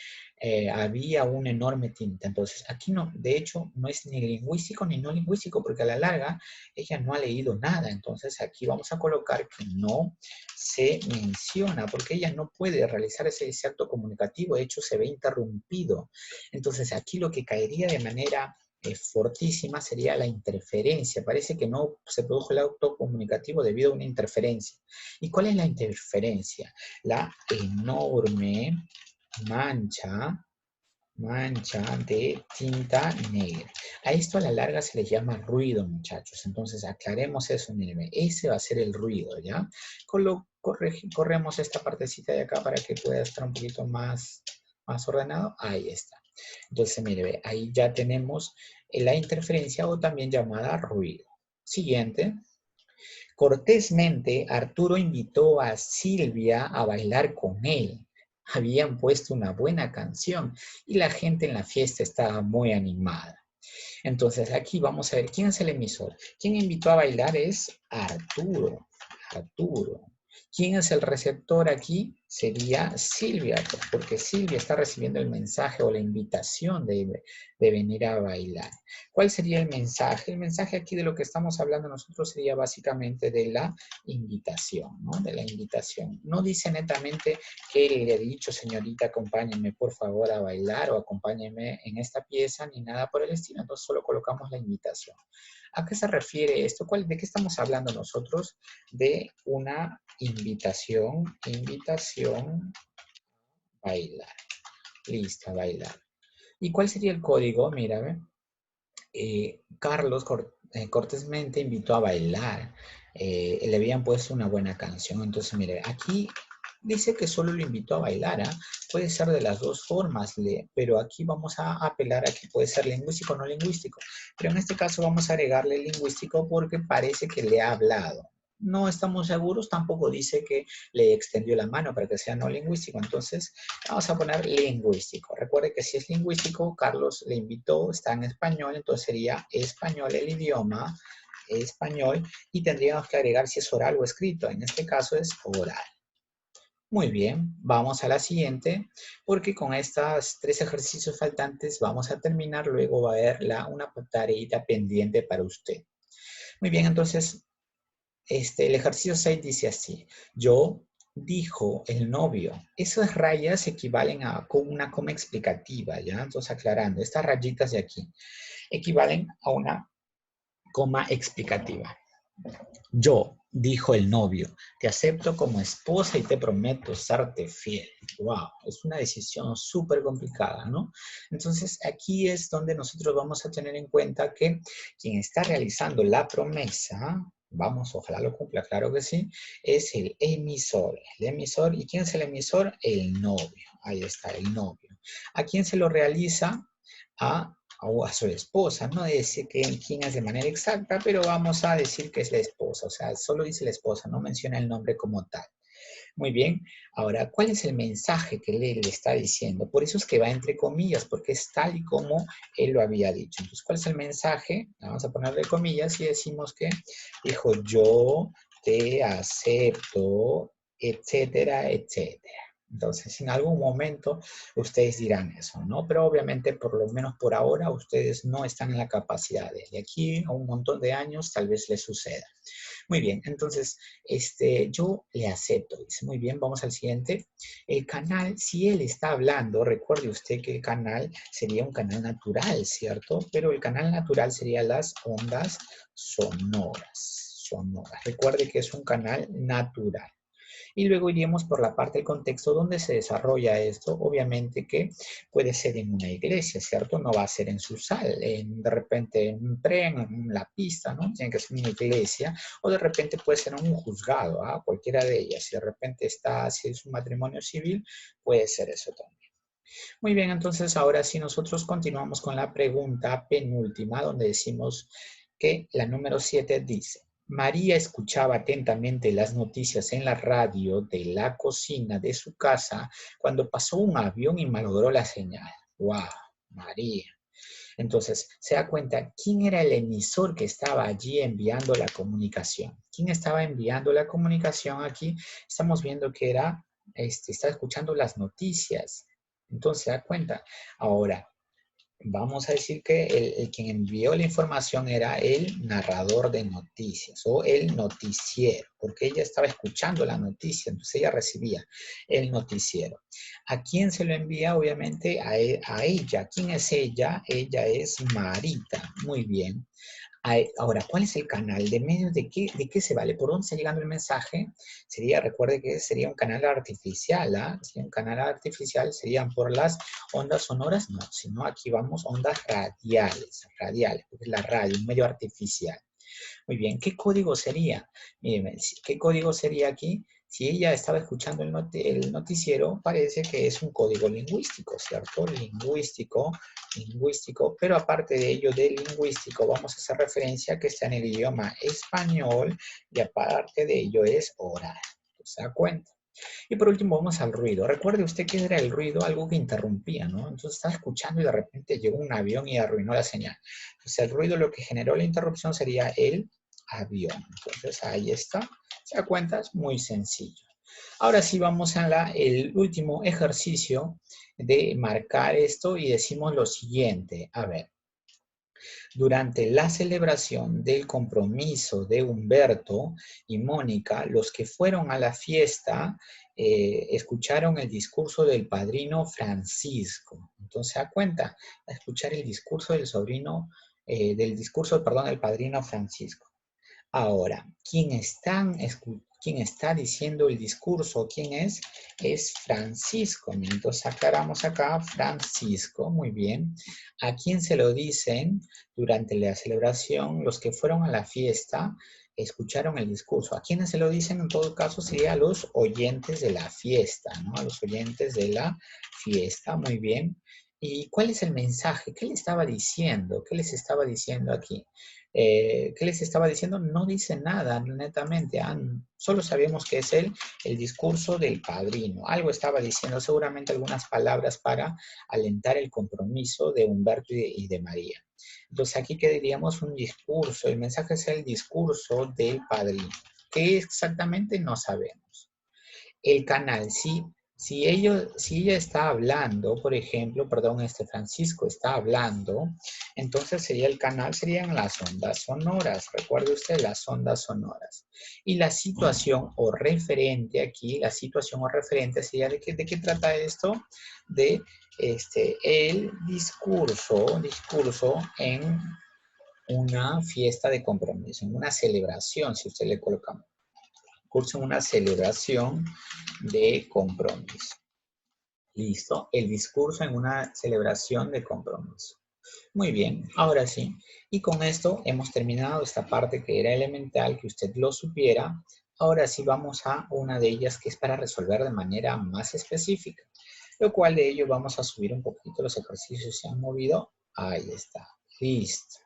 había una enorme tinta. Entonces, aquí no, de hecho, no es ni lingüístico ni no lingüístico, porque a la larga ella no ha leído nada. Entonces, aquí vamos a colocar que no se menciona, porque ella no puede realizar ese acto comunicativo. De hecho, se ve interrumpido. Entonces, aquí lo que caería de manera fortísima sería la interferencia. Parece que no se produjo el auto comunicativo debido a una interferencia. ¿Y cuál es la interferencia? La enorme mancha de tinta negra. A esto a la larga se le llama ruido, muchachos. Entonces aclaremos eso, miren, ese va a ser el ruido, ¿ya? Corremos esta partecita de acá para que pueda estar un poquito más ordenado. Ahí está. Entonces, mire, ve, ahí ya tenemos la interferencia o también llamada ruido. Siguiente. Cortésmente, Arturo invitó a Silvia a bailar con él. Habían puesto una buena canción y la gente en la fiesta estaba muy animada. Entonces, aquí vamos a ver quién es el emisor. Quien invitó a bailar es Arturo. Arturo. ¿Quién es el receptor aquí? Sería Silvia, pues, porque Silvia está recibiendo el mensaje o la invitación de venir a bailar. ¿Cuál sería el mensaje? El mensaje aquí de lo que estamos hablando nosotros sería básicamente de la invitación, ¿no? De la invitación. No dice netamente que él le ha dicho, señorita, acompáñeme por favor a bailar o acompáñeme en esta pieza, ni nada por el estilo. Entonces solo colocamos la invitación. ¿A qué se refiere esto? ¿De qué estamos hablando nosotros? De una invitación a bailar. Listo, a bailar. ¿Y cuál sería el código? Mira, ve. Carlos cortésmente invitó a bailar. Le habían puesto una buena canción. Entonces, mire, aquí dice que solo lo invitó a bailar. ¿Ah? Puede ser de las dos formas, pero aquí vamos a apelar a que puede ser lingüístico o no lingüístico. Pero en este caso vamos a agregarle lingüístico porque parece que le ha hablado. No estamos seguros, tampoco dice que le extendió la mano para que sea no lingüístico. Entonces, vamos a poner lingüístico. Recuerde que si es lingüístico, Carlos le invitó, está en español, entonces sería español el idioma, español, y tendríamos que agregar si es oral o escrito. En este caso es oral. Muy bien, vamos a la siguiente, porque con estos 3 ejercicios faltantes vamos a terminar, luego va a haber una tareita pendiente para usted. Muy bien, entonces el ejercicio 6 dice así. Yo, dijo el novio. Esas rayas equivalen a una coma explicativa, ¿ya? Entonces aclarando, estas rayitas de aquí equivalen a una coma explicativa. Yo, dijo el novio, te acepto como esposa y te prometo serte fiel. Wow, es una decisión súper complicada, ¿no? Entonces aquí es donde nosotros vamos a tener en cuenta que quien está realizando la promesa, vamos, ojalá lo cumpla, claro que sí, es el emisor. El emisor, ¿y quién es el emisor? El novio. Ahí está, el novio. ¿A quién se lo realiza? A su esposa, no dice quién es de manera exacta, pero vamos a decir que es la esposa, o sea, solo dice la esposa, no menciona el nombre como tal. Muy bien, ahora, ¿cuál es el mensaje que le está diciendo? Por eso es que va entre comillas, porque es tal y como él lo había dicho. Entonces, ¿cuál es el mensaje? Vamos a ponerle comillas y decimos que dijo, yo te acepto, etcétera, etcétera. Entonces, en algún momento ustedes dirán eso, ¿no? Pero obviamente, por lo menos por ahora, ustedes no están en la capacidad. De aquí a un montón de años, tal vez les suceda. Muy bien, entonces, yo le acepto. Dice, muy bien, vamos al siguiente. El canal, si él está hablando, recuerde usted que el canal sería un canal natural, ¿cierto? Pero el canal natural sería las ondas sonoras. Sonoras. Recuerde que es un canal natural. Y luego iríamos por la parte del contexto donde se desarrolla esto. Obviamente que puede ser en una iglesia, ¿cierto? No va a ser en su sala, de repente en un tren, en la pista, ¿no? Tiene que ser una iglesia. O de repente puede ser en un juzgado, ¿ah? Cualquiera de ellas. Si de repente si es un matrimonio civil, puede ser eso también. Muy bien, entonces ahora sí nosotros continuamos con la pregunta penúltima, donde decimos que la número 7 dice, María escuchaba atentamente las noticias en la radio de la cocina de su casa cuando pasó un avión y malogró la señal. ¡Wow! María. Entonces, se da cuenta quién era el emisor que estaba allí enviando la comunicación. ¿Quién estaba enviando la comunicación aquí? Estamos viendo que está escuchando las noticias. Entonces, se da cuenta. Ahora, vamos a decir que el quien envió la información era el narrador de noticias o el noticiero, porque ella estaba escuchando la noticia, entonces ella recibía el noticiero. ¿A quién se lo envía? Obviamente a ella. ¿Quién es ella? Ella es Marita. Muy bien. Ahora, ¿cuál es el canal? ¿De medio de qué se vale? ¿Por dónde está llegando el mensaje? Recuerde que sería un canal artificial, ¿ah? Sería un canal artificial, serían por las ondas sonoras, no, sino aquí vamos ondas radiales, porque es la radio, un medio artificial. Muy bien, ¿qué código sería? Miren, ¿qué código sería aquí? Si ella estaba escuchando el noticiero, parece que es un código lingüístico, ¿cierto? Lingüístico, pero aparte de ello, de lingüístico, vamos a hacer referencia a que está en el idioma español y aparte de ello es oral. ¿Se da cuenta? Y por último vamos al ruido. Recuerde usted que era el ruido algo que interrumpía, ¿no? Entonces estaba escuchando y de repente llegó un avión y arruinó la señal. Entonces el ruido lo que generó la interrupción sería el avión. Entonces ahí está. ¿Se da cuenta? Es muy sencillo. Ahora sí vamos a el último ejercicio de marcar esto y decimos lo siguiente. A ver. Durante la celebración del compromiso de Humberto y Mónica, los que fueron a la fiesta escucharon el discurso del padrino Francisco. Entonces, se da cuenta, a escuchar el discurso del sobrino, del padrino Francisco. Ahora, ¿quién está diciendo el discurso? ¿Quién es? Es Francisco. Entonces aclaramos acá, Francisco, muy bien. ¿A quién se lo dicen durante la celebración? Los que fueron a la fiesta escucharon el discurso. ¿A quiénes se lo dicen? En todo caso sería a los oyentes de la fiesta, ¿no? A los oyentes de la fiesta, muy bien. ¿Y cuál es el mensaje? ¿Qué le estaba diciendo? ¿Qué les estaba diciendo aquí? ¿Qué les estaba diciendo? No dice nada, netamente. Solo sabemos que es el discurso del padrino. Algo estaba diciendo, seguramente algunas palabras para alentar el compromiso de Humberto y de María. Entonces, aquí que diríamos un discurso. El mensaje es el discurso del padrino. ¿Qué exactamente? No sabemos. El canal, sí. Si ella está hablando, por ejemplo, perdón, Francisco está hablando, entonces sería el canal, serían las ondas sonoras. Recuerde usted las ondas sonoras. Y la situación o referente aquí, la situación o referente sería de qué trata esto? De el discurso en una fiesta de compromiso, en una celebración, si usted le coloca curso en una celebración de compromiso. Listo, el discurso en una celebración de compromiso. Muy bien, ahora sí. Y con esto hemos terminado esta parte que era elemental, que usted lo supiera. Ahora sí vamos a una de ellas que es para resolver de manera más específica. Lo cual de ello vamos a subir un poquito los ejercicios. ¿Se han movido? Ahí está. Listo.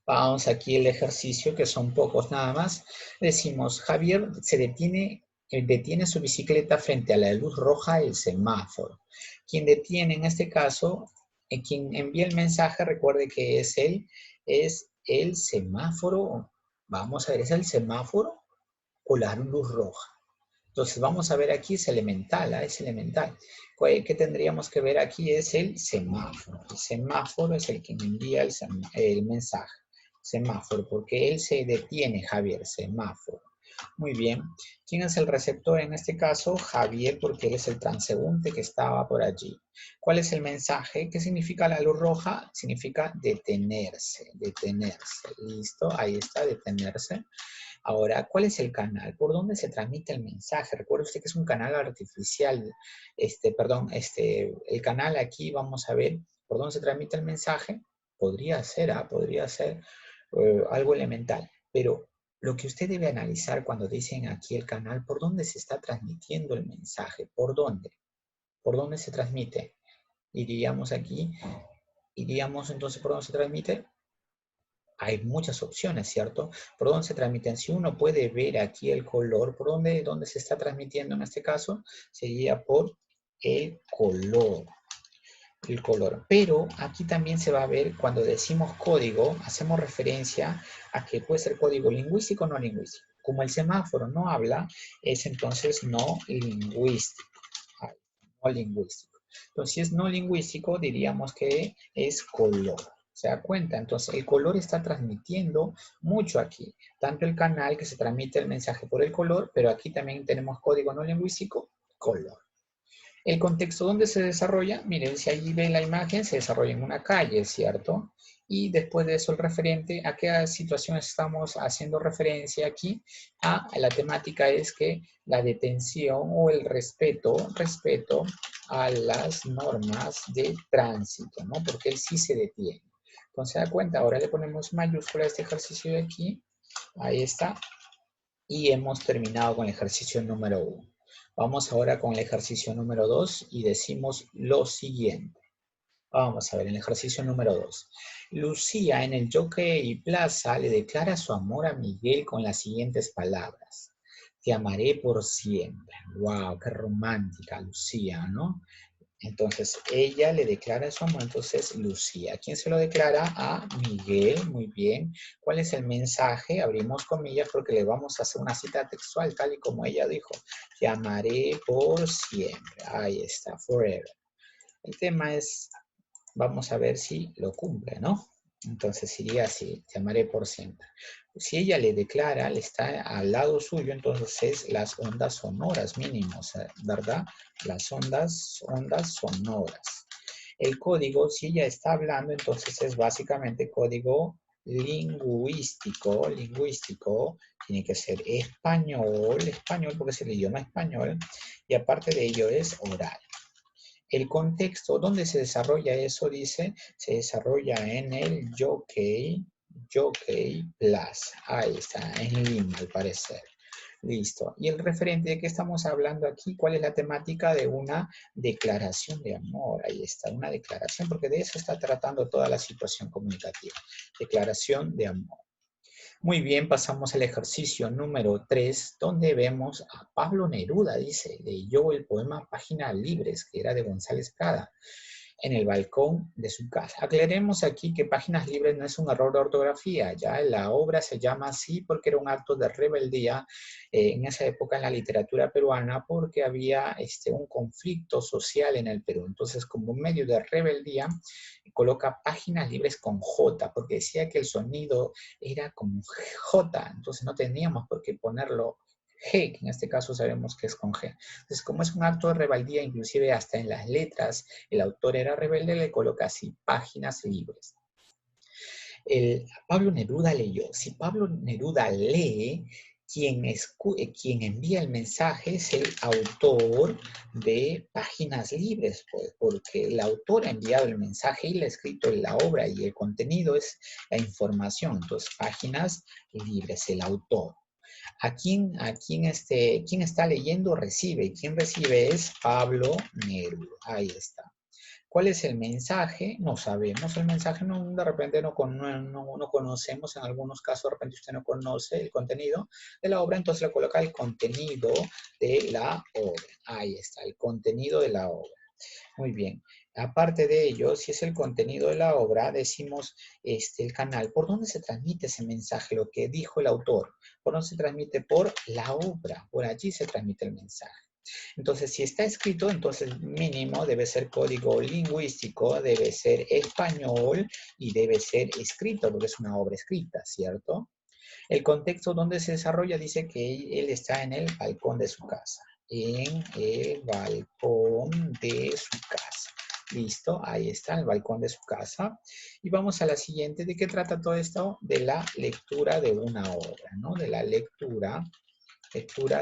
Vamos aquí el ejercicio, que son pocos nada más. Decimos, Javier se detiene su bicicleta frente a la luz roja del semáforo. Quien detiene en este caso, quien envía el mensaje, recuerde que es el semáforo. Vamos a ver, ¿es el semáforo o la luz roja? Entonces vamos a ver aquí, es elemental, es elemental. ¿Qué tendríamos que ver aquí? Es el semáforo. El semáforo es el que envía el mensaje. Semáforo, porque él se detiene, Javier, semáforo. Muy bien. ¿Quién es el receptor en este caso? Javier, porque él es el transeúnte que estaba por allí. ¿Cuál es el mensaje? ¿Qué significa la luz roja? Significa detenerse, detenerse. ¿Listo? Ahí está, detenerse. Ahora, ¿cuál es el canal? ¿Por dónde se transmite el mensaje? Recuerde usted que es un canal artificial. El canal aquí, vamos a ver, ¿por dónde se transmite el mensaje? Podría ser algo elemental, pero lo que usted debe analizar cuando dicen aquí el canal, ¿por dónde se está transmitiendo el mensaje? ¿Por dónde? ¿Por dónde se transmite? Iríamos aquí, iríamos entonces, ¿por dónde se transmite? Hay muchas opciones, ¿cierto? ¿Por dónde se transmiten? Si uno puede ver aquí el color, ¿por dónde se está transmitiendo en este caso? Sería por el color. El color. Pero aquí también se va a ver cuando decimos código, hacemos referencia a que puede ser código lingüístico o no lingüístico. Como el semáforo no habla, es entonces no lingüístico. No lingüístico. Entonces, si es no lingüístico, diríamos que es color. ¿Se da cuenta? Entonces, el color está transmitiendo mucho aquí. Tanto el canal que se transmite el mensaje por el color, pero aquí también tenemos código no lingüístico, color. El contexto donde se desarrolla, miren, si allí ven la imagen, se desarrolla en una calle, ¿cierto? Y después de eso el referente, ¿a qué situación estamos haciendo referencia aquí? A la temática es que la detención o el respeto a las normas de tránsito, ¿no? Porque él sí se detiene. Entonces, ¿se da cuenta? Ahora le ponemos mayúscula a este ejercicio de aquí. Ahí está. Y hemos terminado con el ejercicio número 1. Vamos ahora con el ejercicio número 2 y decimos lo siguiente. Vamos a ver, el ejercicio número 2. Lucía en el Jockey Plaza le declara su amor a Miguel con las siguientes palabras. Te amaré por siempre. ¡Wow! ¡Qué romántica, Lucía!, ¿no? Entonces, ella le declara su amor, entonces, Lucía. ¿Quién se lo declara? A Miguel, muy bien. ¿Cuál es el mensaje? Abrimos comillas porque le vamos a hacer una cita textual, tal y como ella dijo. Te amaré por siempre. Ahí está, forever. El tema es, vamos a ver si lo cumple, ¿no? Entonces sería así, te amaré por siempre. Si ella le declara, le está al lado suyo, entonces es las ondas sonoras mínimos, ¿verdad? Las ondas sonoras. El código, si ella está hablando, entonces es básicamente código lingüístico, tiene que ser español porque es el idioma español, y aparte de ello es oral. El contexto donde se desarrolla eso, dice, se desarrolla en el Jockey Plus. Ahí está, en Lima, al parecer. Listo. ¿Y el referente de qué estamos hablando aquí? ¿Cuál es la temática de una declaración de amor? Ahí está, una declaración, porque de eso está tratando toda la situación comunicativa. Declaración de amor. Muy bien, pasamos al ejercicio número 3, donde vemos a Pablo Neruda, dice, leyó el poema Páginas Libres, que era de González Prada, en el balcón de su casa. Aclaremos aquí que Páginas Libres no es un error de ortografía, ya la obra se llama así porque era un acto de rebeldía en esa época en la literatura peruana, porque había un conflicto social en el Perú. Entonces, como un medio de rebeldía, coloca Páginas Libres con J, porque decía que el sonido era como J, entonces no teníamos por qué ponerlo G, que en este caso sabemos que es con G. Entonces, como es un acto de rebeldía, inclusive hasta en las letras, el autor era rebelde, le coloca así, Páginas Libres. Pablo Neruda leyó. Si Pablo Neruda lee, quien envía el mensaje es el autor de Páginas Libres, pues, porque el autor ha enviado el mensaje y le ha escrito la obra y el contenido es la información. Entonces, Páginas Libres, el autor. ¿Quién está leyendo? Recibe. ¿Quién recibe? Es Pablo Neruda. Ahí está. ¿Cuál es el mensaje? No sabemos el mensaje, no, de repente no conocemos, en algunos casos de repente usted no conoce el contenido de la obra, entonces le coloca el contenido de la obra. Ahí está, el contenido de la obra. Muy bien. Aparte de ello, si es el contenido de la obra, decimos el canal. ¿Por dónde se transmite ese mensaje? Lo que dijo el autor. ¿Por dónde se transmite? Por la obra. Por allí se transmite el mensaje. Entonces, si está escrito, entonces mínimo debe ser código lingüístico, debe ser español y debe ser escrito, porque es una obra escrita, ¿cierto? El contexto donde se desarrolla dice que él está en el balcón de su casa. En el balcón de su casa. Listo, ahí está, el balcón de su casa. Y vamos a la siguiente. ¿De qué trata todo esto? De la lectura de una obra, ¿no? De la lectura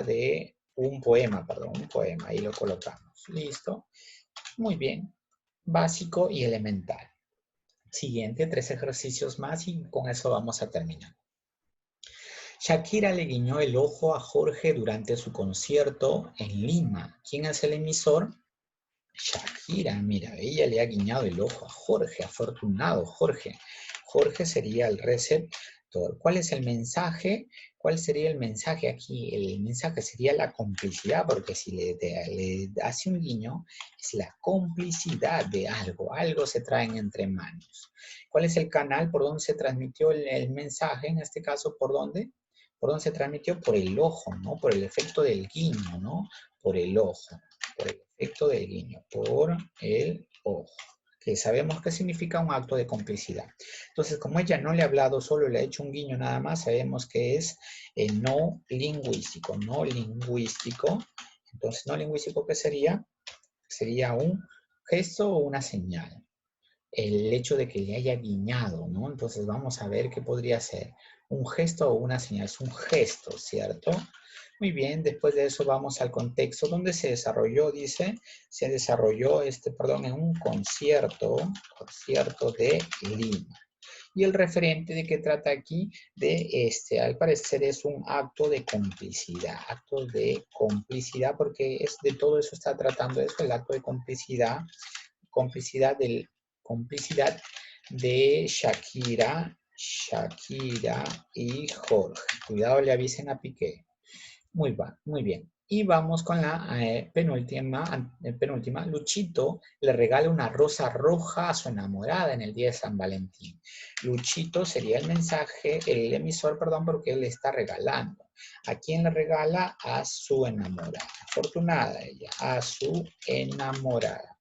de un poema, ahí lo colocamos. Listo. Muy bien. Básico y elemental. Siguiente, 3 ejercicios más y con eso vamos a terminar. Shakira le guiñó el ojo a Jorge durante su concierto en Lima. ¿Quién es el emisor? Shakira, mira, ella le ha guiñado el ojo a Jorge, afortunado Jorge. Jorge sería el receptor. ¿Cuál es el mensaje? ¿Cuál sería el mensaje aquí? El mensaje sería la complicidad, porque si le hace un guiño, es la complicidad de algo. Algo se traen entre manos. ¿Cuál es el canal por donde se transmitió el mensaje? En este caso, ¿por dónde? ¿Por dónde se transmitió? Por el ojo, ¿no? Por el efecto del guiño, ¿no? Por el ojo, por el efecto del guiño, por el ojo, que sabemos que significa un acto de complicidad. Entonces, como ella no le ha hablado, solo le ha hecho un guiño nada más, sabemos que es no lingüístico, no lingüístico. Entonces, no lingüístico, ¿qué sería? Sería un gesto o una señal. El hecho de que le haya guiñado, ¿no? Entonces, vamos a ver qué podría ser. Un gesto o una señal, es un gesto, ¿cierto? Muy bien, después de eso vamos al contexto donde se desarrolló, dice, se desarrolló, en un concierto de Lima. Y el referente de qué trata aquí, al parecer es un acto de complicidad, porque es de todo eso está tratando eso, el acto de complicidad, complicidad del, complicidad de Shakira y Jorge. Cuidado, le avisen a Piqué. Muy bien. Y vamos con la penúltima. Luchito le regala una rosa roja a su enamorada en el día de San Valentín. Luchito sería el mensaje, el emisor, perdón, porque él le está regalando. ¿A quién le regala? A su enamorada. Afortunada ella, a su enamorada.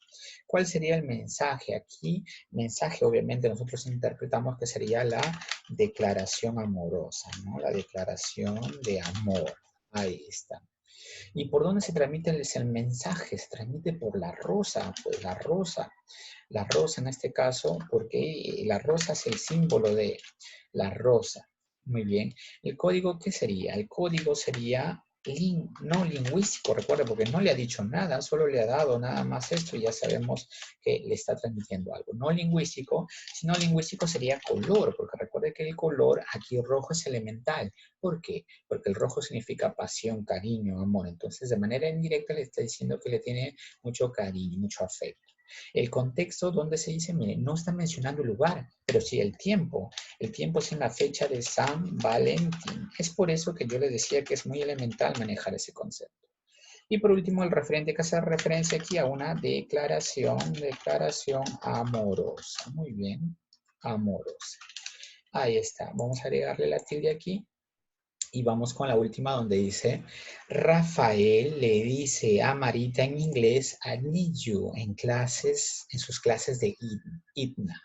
¿Cuál sería el mensaje aquí? Mensaje, obviamente, nosotros interpretamos que sería la declaración amorosa, ¿no? La declaración de amor. Ahí está. ¿Y por dónde se transmite el mensaje? Se transmite por la rosa, pues la rosa. La rosa en este caso, porque la rosa es el símbolo de la rosa. Muy bien. ¿El código qué sería? El código sería no lingüístico, recuerda, porque no le ha dicho nada, solo le ha dado nada más esto y ya sabemos que le está transmitiendo algo. No lingüístico, sino lingüístico sería color, porque recuerde que el color aquí rojo es elemental. ¿Por qué? Porque el rojo significa pasión, cariño, amor. Entonces, de manera indirecta le está diciendo que le tiene mucho cariño, mucho afecto. El contexto donde se dice, mire, no está mencionando el lugar, pero sí el tiempo. El tiempo es en la fecha de San Valentín. Es por eso que yo le decía que es muy elemental manejar ese concepto. Y por último, el referente que hace referencia aquí a una declaración amorosa. Muy bien, amorosa. Ahí está. Vamos a agregarle la tilde aquí. Y vamos con la última donde dice, Rafael le dice a Marita en inglés, I need you, en sus clases de ITNA.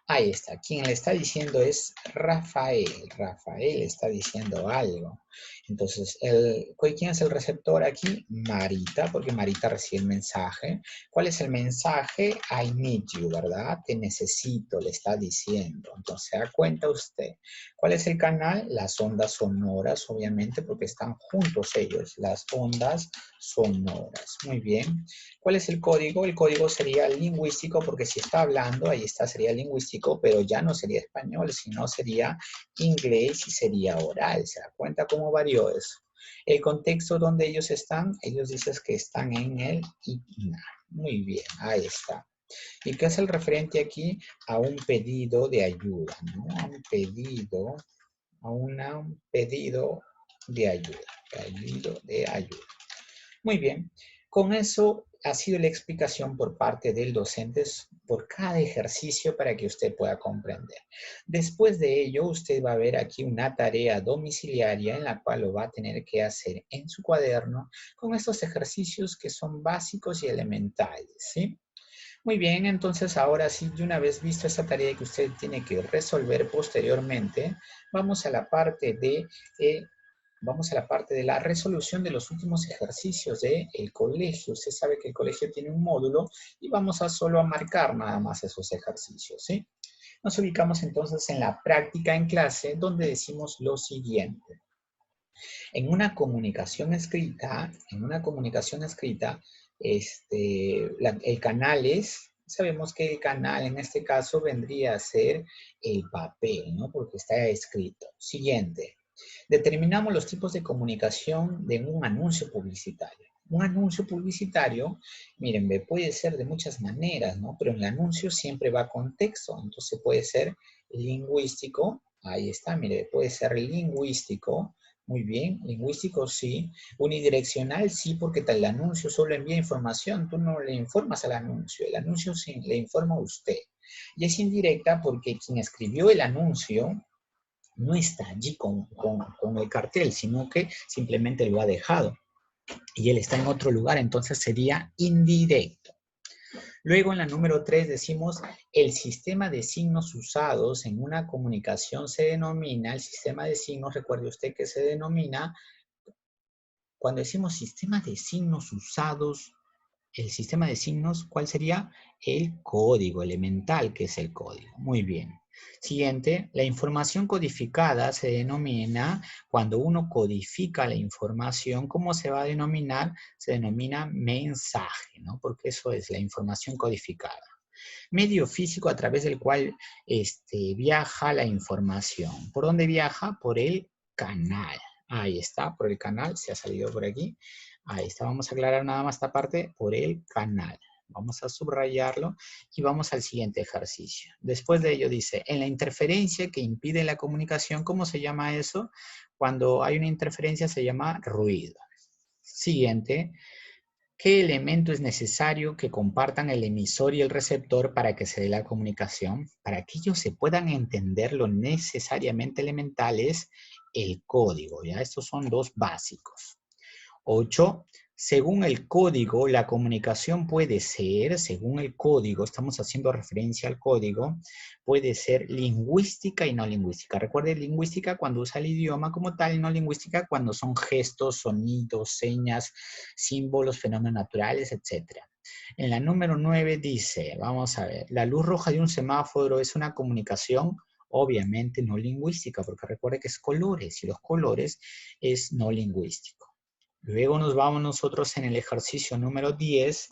Ahí está. Quien le está diciendo es Rafael. Rafael está diciendo algo. Entonces, ¿quién es el receptor aquí? Marita, porque Marita recibe el mensaje. ¿Cuál es el mensaje? I need you, ¿verdad? Te necesito, le está diciendo. Entonces, ¿se da cuenta usted? ¿Cuál es el canal? Las ondas sonoras, obviamente, porque están juntos ellos. Las ondas sonoras. Muy bien. ¿Cuál es el código? El código sería lingüístico, porque si está hablando, ahí está, sería lingüístico, pero ya no sería español, sino sería inglés y sería oral. ¿Se da cuenta cómo varió eso? El contexto donde ellos están, ellos dicen que están en el ITNA. Muy bien, ahí está. ¿Y qué es el referente aquí? A un pedido de ayuda, ¿no? A un pedido, un pedido de ayuda. Pedido de ayuda. Muy bien, con eso ha sido la explicación por parte del docente por cada ejercicio para que usted pueda comprender. Después de ello, usted va a ver aquí una tarea domiciliaria en la cual lo va a tener que hacer en su cuaderno con estos ejercicios que son básicos y elementales, ¿sí? Muy bien, entonces ahora sí, de una vez visto esa tarea que usted tiene que resolver posteriormente, vamos a la parte de la resolución de los últimos ejercicios del colegio. Usted sabe que el colegio tiene un módulo y vamos a solo a marcar nada más esos ejercicios, ¿sí? Nos ubicamos entonces en la práctica en clase donde decimos lo siguiente. En una comunicación escrita, el canal sabemos que el canal en este caso vendría a ser el papel, ¿no? Porque está escrito. Siguiente. Determinamos los tipos de comunicación de un anuncio publicitario. Un anuncio publicitario, miren, puede ser de muchas maneras, ¿no? Pero el anuncio siempre va con texto, entonces puede ser lingüístico, ahí está, mire, puede ser lingüístico, muy bien, lingüístico sí, unidireccional sí, porque el anuncio solo envía información, tú no le informas al anuncio, el anuncio sí le informa a usted. Y es indirecta porque quien escribió el anuncio no está allí con el cartel, sino que simplemente lo ha dejado y él está en otro lugar, entonces sería indirecto. Luego en la número 3 decimos el sistema de signos usados en una comunicación se denomina, el sistema de signos, recuerde usted que se denomina, cuando decimos sistema de signos usados, el sistema de signos, ¿cuál sería? El código elemental, que es el código. Muy bien. Siguiente, la información codificada se denomina, cuando uno codifica la información, ¿cómo se va a denominar? Se denomina mensaje, ¿no? Porque eso es la información codificada. Medio físico a través del cual viaja la información. ¿Por dónde viaja? Por el canal. Ahí está, por el canal. Se ha salido por aquí. Ahí está. Vamos a aclarar nada más esta parte. Por el canal. Vamos a subrayarlo y vamos al siguiente ejercicio. Después de ello dice, en la interferencia que impide la comunicación, ¿cómo se llama eso? Cuando hay una interferencia se llama ruido. Siguiente. ¿Qué elemento es necesario que compartan el emisor y el receptor para que se dé la comunicación? Para que ellos se puedan entender lo necesariamente elemental es el código, ¿ya? Estos son dos básicos. 8. Según el código, la comunicación puede ser, según el código, estamos haciendo referencia al código, puede ser lingüística y no lingüística. Recuerde, lingüística cuando usa el idioma como tal y no lingüística cuando son gestos, sonidos, señas, símbolos, fenómenos naturales, etc. En la número 9 dice, vamos a ver, la luz roja de un semáforo es una comunicación obviamente no lingüística, porque recuerde que es colores y los colores es no lingüístico. Luego nos vamos nosotros en el ejercicio número 10,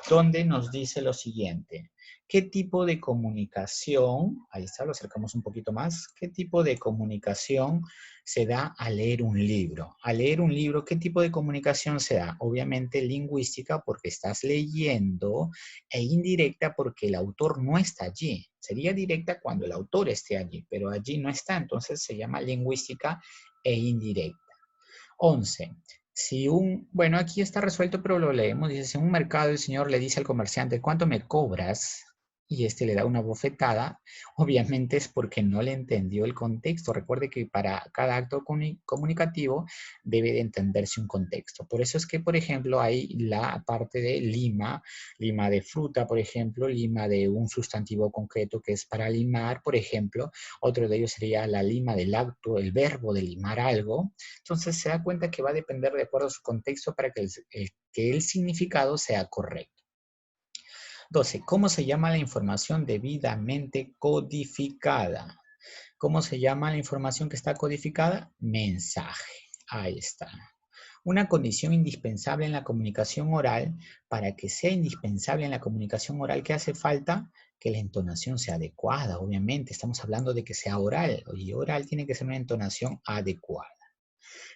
donde nos dice lo siguiente. ¿Qué tipo de comunicación, ahí está, lo acercamos un poquito más, qué tipo de comunicación se da al leer un libro? Al leer un libro, ¿qué tipo de comunicación se da? Obviamente lingüística porque estás leyendo e indirecta porque el autor no está allí. Sería directa cuando el autor esté allí, pero allí no está, entonces se llama lingüística e indirecta. 11. Bueno, aquí está resuelto, pero lo leemos. Dice, si en un mercado el señor le dice al comerciante, ¿cuánto me cobras? Y le da una bofetada, obviamente es porque no le entendió el contexto. Recuerde que para cada acto comunicativo debe de entenderse un contexto. Por eso es que, por ejemplo, hay la parte de lima, lima de fruta, por ejemplo, lima de un sustantivo concreto que es para limar, por ejemplo. Otro de ellos sería la lima del acto, el verbo de limar algo. Entonces se da cuenta que va a depender de acuerdo a su contexto para que el significado sea correcto. 12. ¿Cómo se llama la información debidamente codificada? ¿Cómo se llama la información que está codificada? Mensaje. Ahí está. Una condición indispensable en la comunicación oral. Para que sea indispensable en la comunicación oral, ¿qué hace falta? Que la entonación sea adecuada, obviamente. Estamos hablando de que sea oral. Y oral tiene que ser una entonación adecuada.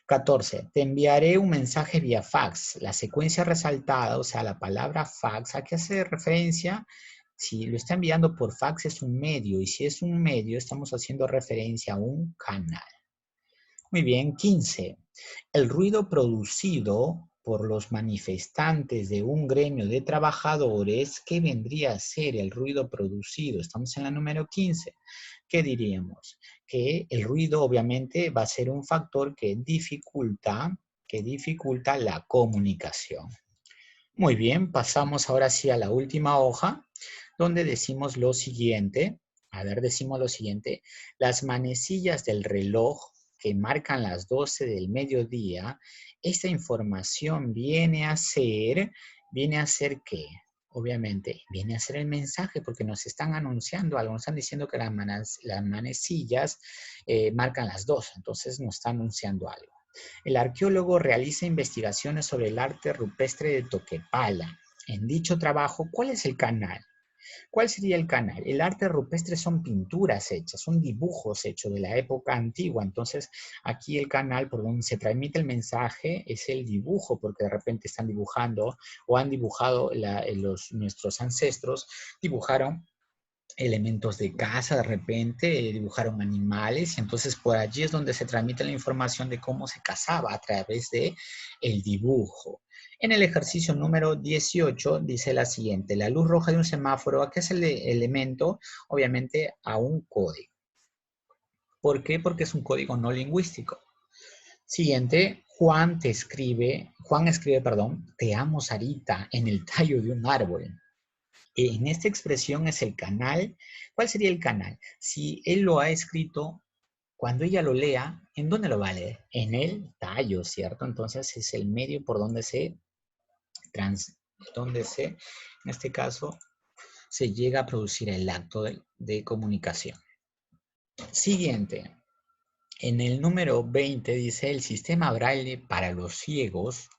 14. Te enviaré un mensaje vía fax. La secuencia resaltada, o sea, la palabra fax, ¿a qué hace referencia? Si lo está enviando por fax es un medio, y si es un medio estamos haciendo referencia a un canal. Muy bien, 15. El ruido producido por los manifestantes de un gremio de trabajadores, ¿qué vendría a ser el ruido producido? Estamos en la número 15. ¿Qué diríamos? Que el ruido obviamente va a ser un factor que dificulta la comunicación. Muy bien, pasamos ahora sí a la última hoja, donde decimos lo siguiente. A ver, decimos lo siguiente. Las manecillas del reloj que marcan las 12 del mediodía, esta información viene a ser ¿qué? Obviamente, viene a ser el mensaje porque nos están anunciando algo, nos están diciendo que las manecillas marcan las 12, entonces nos está anunciando algo. El arqueólogo realiza investigaciones sobre el arte rupestre de Toquepala. En dicho trabajo, ¿cuál es el canal? ¿Cuál sería el canal? El arte rupestre son pinturas hechas, son dibujos hechos de la época antigua. Entonces, aquí el canal por donde se transmite el mensaje es el dibujo, porque de repente están dibujando o han dibujado nuestros ancestros, dibujaron elementos de casa, de repente dibujaron animales, y entonces por allí es donde se transmite la información de cómo se cazaba a través de el dibujo. En el ejercicio número 18 dice la siguiente, la luz roja de un semáforo, ¿a qué es el elemento? Obviamente a un código. ¿Por qué? Porque es un código no lingüístico. Siguiente, Juan escribe, te amo Sarita, en el tallo de un árbol. En esta expresión es el canal. ¿Cuál sería el canal? Si él lo ha escrito, cuando ella lo lea, ¿en dónde lo va a leer? En el tallo, ¿cierto? Entonces es el medio por donde en este caso, se llega a producir el acto de comunicación. Siguiente. En el número 20 dice el sistema braille para los ciegos.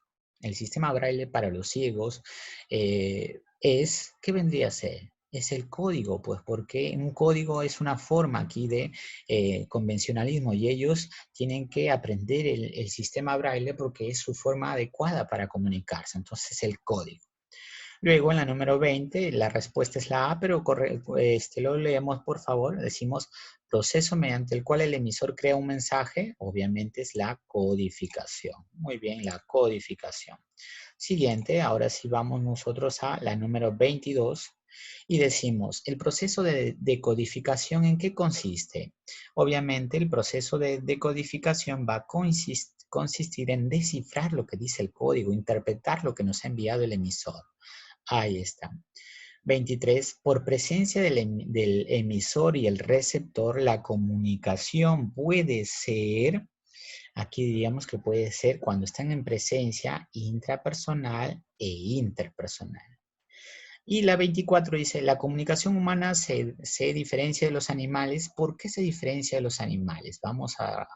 El sistema braille para los ciegos ¿qué vendría a ser? Es el código, pues porque un código es una forma aquí de convencionalismo y ellos tienen que aprender el sistema braille porque es su forma adecuada para comunicarse. Entonces, el código. Luego, en la número 20, la respuesta es la A, pero lo leemos, por favor. Decimos, proceso mediante el cual el emisor crea un mensaje, obviamente es la codificación. Muy bien, la codificación. Siguiente, ahora sí vamos nosotros a la número 22 y decimos, ¿el proceso de decodificación en qué consiste? Obviamente, el proceso de decodificación va a consistir en descifrar lo que dice el código, interpretar lo que nos ha enviado el emisor. Ahí está. 23. Por presencia del emisor y el receptor, la comunicación puede ser, aquí diríamos que puede ser cuando están en presencia intrapersonal e interpersonal. Y la 24 dice, la comunicación humana se diferencia de los animales. ¿Por qué se diferencia de los animales? Vamos a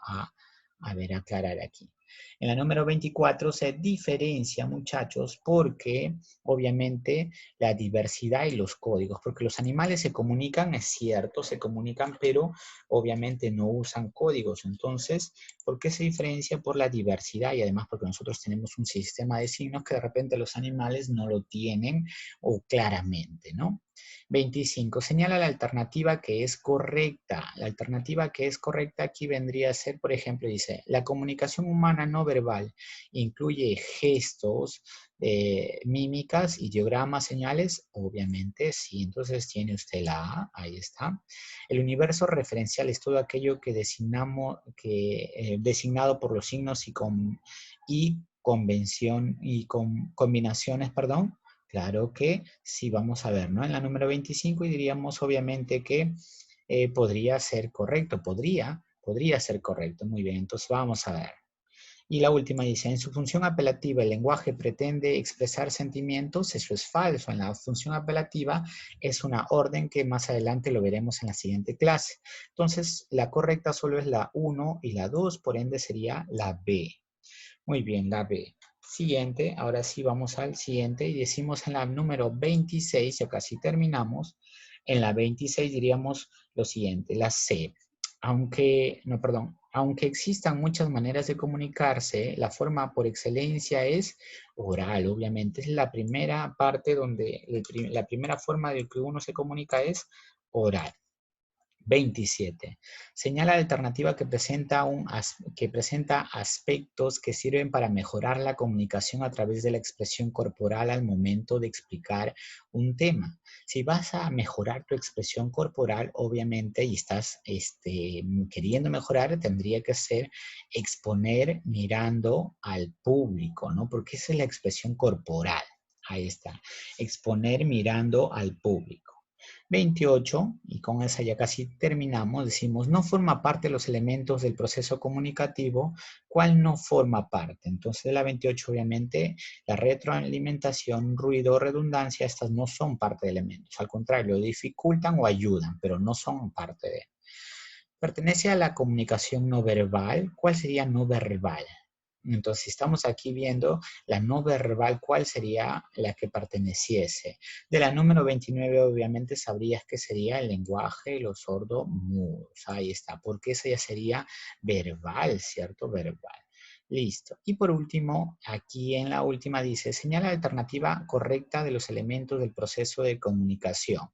ver, aclarar aquí. En la número 24 se diferencia, muchachos, porque obviamente la diversidad y los códigos, porque los animales se comunican, es cierto, se comunican, pero obviamente no usan códigos. Entonces, ¿por qué se diferencia? Por la diversidad y además porque nosotros tenemos un sistema de signos que de repente los animales no lo tienen o claramente, ¿no? 25. Señala la alternativa que es correcta. La alternativa que es correcta aquí vendría a ser, por ejemplo, dice, la comunicación humana no verbal incluye gestos, mímicas, ideogramas, señales. Obviamente, sí. Entonces tiene usted la A, ahí está. El universo referencial es todo aquello que designamos, designado por los signos y convención y combinaciones, perdón. Claro que sí, vamos a ver, ¿no? En la número 25 y diríamos obviamente que podría ser correcto, podría ser correcto. Muy bien, entonces vamos a ver. Y la última dice, en su función apelativa el lenguaje pretende expresar sentimientos, eso es falso. En la función apelativa es una orden que más adelante lo veremos en la siguiente clase. Entonces, la correcta solo es la 1 y la 2, por ende sería la B. Muy bien, la B. Siguiente, ahora sí vamos al siguiente y decimos en la número 26, ya casi terminamos, en la 26 diríamos lo siguiente, la C. Aunque existan muchas maneras de comunicarse, la forma por excelencia es oral, obviamente. Es la primera parte donde, la primera forma de que uno se comunica es oral. 27. Señala la alternativa que presenta aspectos que sirven para mejorar la comunicación a través de la expresión corporal al momento de explicar un tema. Si vas a mejorar tu expresión corporal, obviamente, y estás queriendo mejorar, tendría que ser exponer mirando al público, ¿no? Porque esa es la expresión corporal. Ahí está. Exponer mirando al público. 28, y con esa ya casi terminamos, decimos, no forma parte de los elementos del proceso comunicativo. ¿Cuál no forma parte? Entonces, de la 28, obviamente, la retroalimentación, ruido, redundancia, estas no son parte de elementos. Al contrario, dificultan o ayudan, pero no son parte de. Pertenece a la comunicación no verbal. ¿Cuál sería no verbal? Entonces, si estamos aquí viendo la no verbal, ¿cuál sería la que perteneciese? De la número 29, obviamente, sabrías que sería el lenguaje, los sordos mudos. Ahí está, porque esa ya sería verbal, ¿cierto? Verbal. Listo. Y por último, aquí en la última dice, señala la alternativa correcta de los elementos del proceso de comunicación.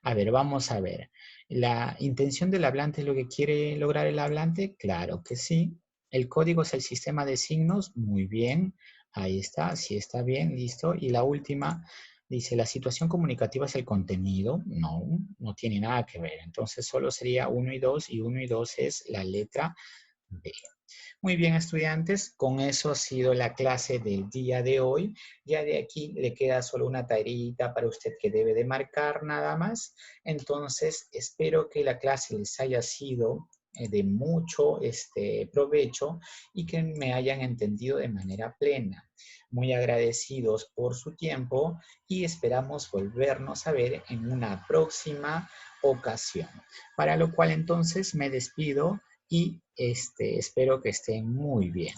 A ver, vamos a ver. ¿La intención del hablante es lo que quiere lograr el hablante? Claro que sí. ¿El código es el sistema de signos? Muy bien. Ahí está, sí está bien, listo. Y la última dice, ¿la situación comunicativa es el contenido? No, no tiene nada que ver. Entonces solo sería 1 y 2 y 1 y 2 es la letra B. Muy bien, estudiantes, con eso ha sido la clase del día de hoy. Ya de aquí le queda solo una tareita para usted que debe de marcar nada más. Entonces, espero que la clase les haya sido de mucho provecho y que me hayan entendido de manera plena. Muy agradecidos por su tiempo y esperamos volvernos a ver en una próxima ocasión. Para lo cual entonces me despido y espero que estén muy bien.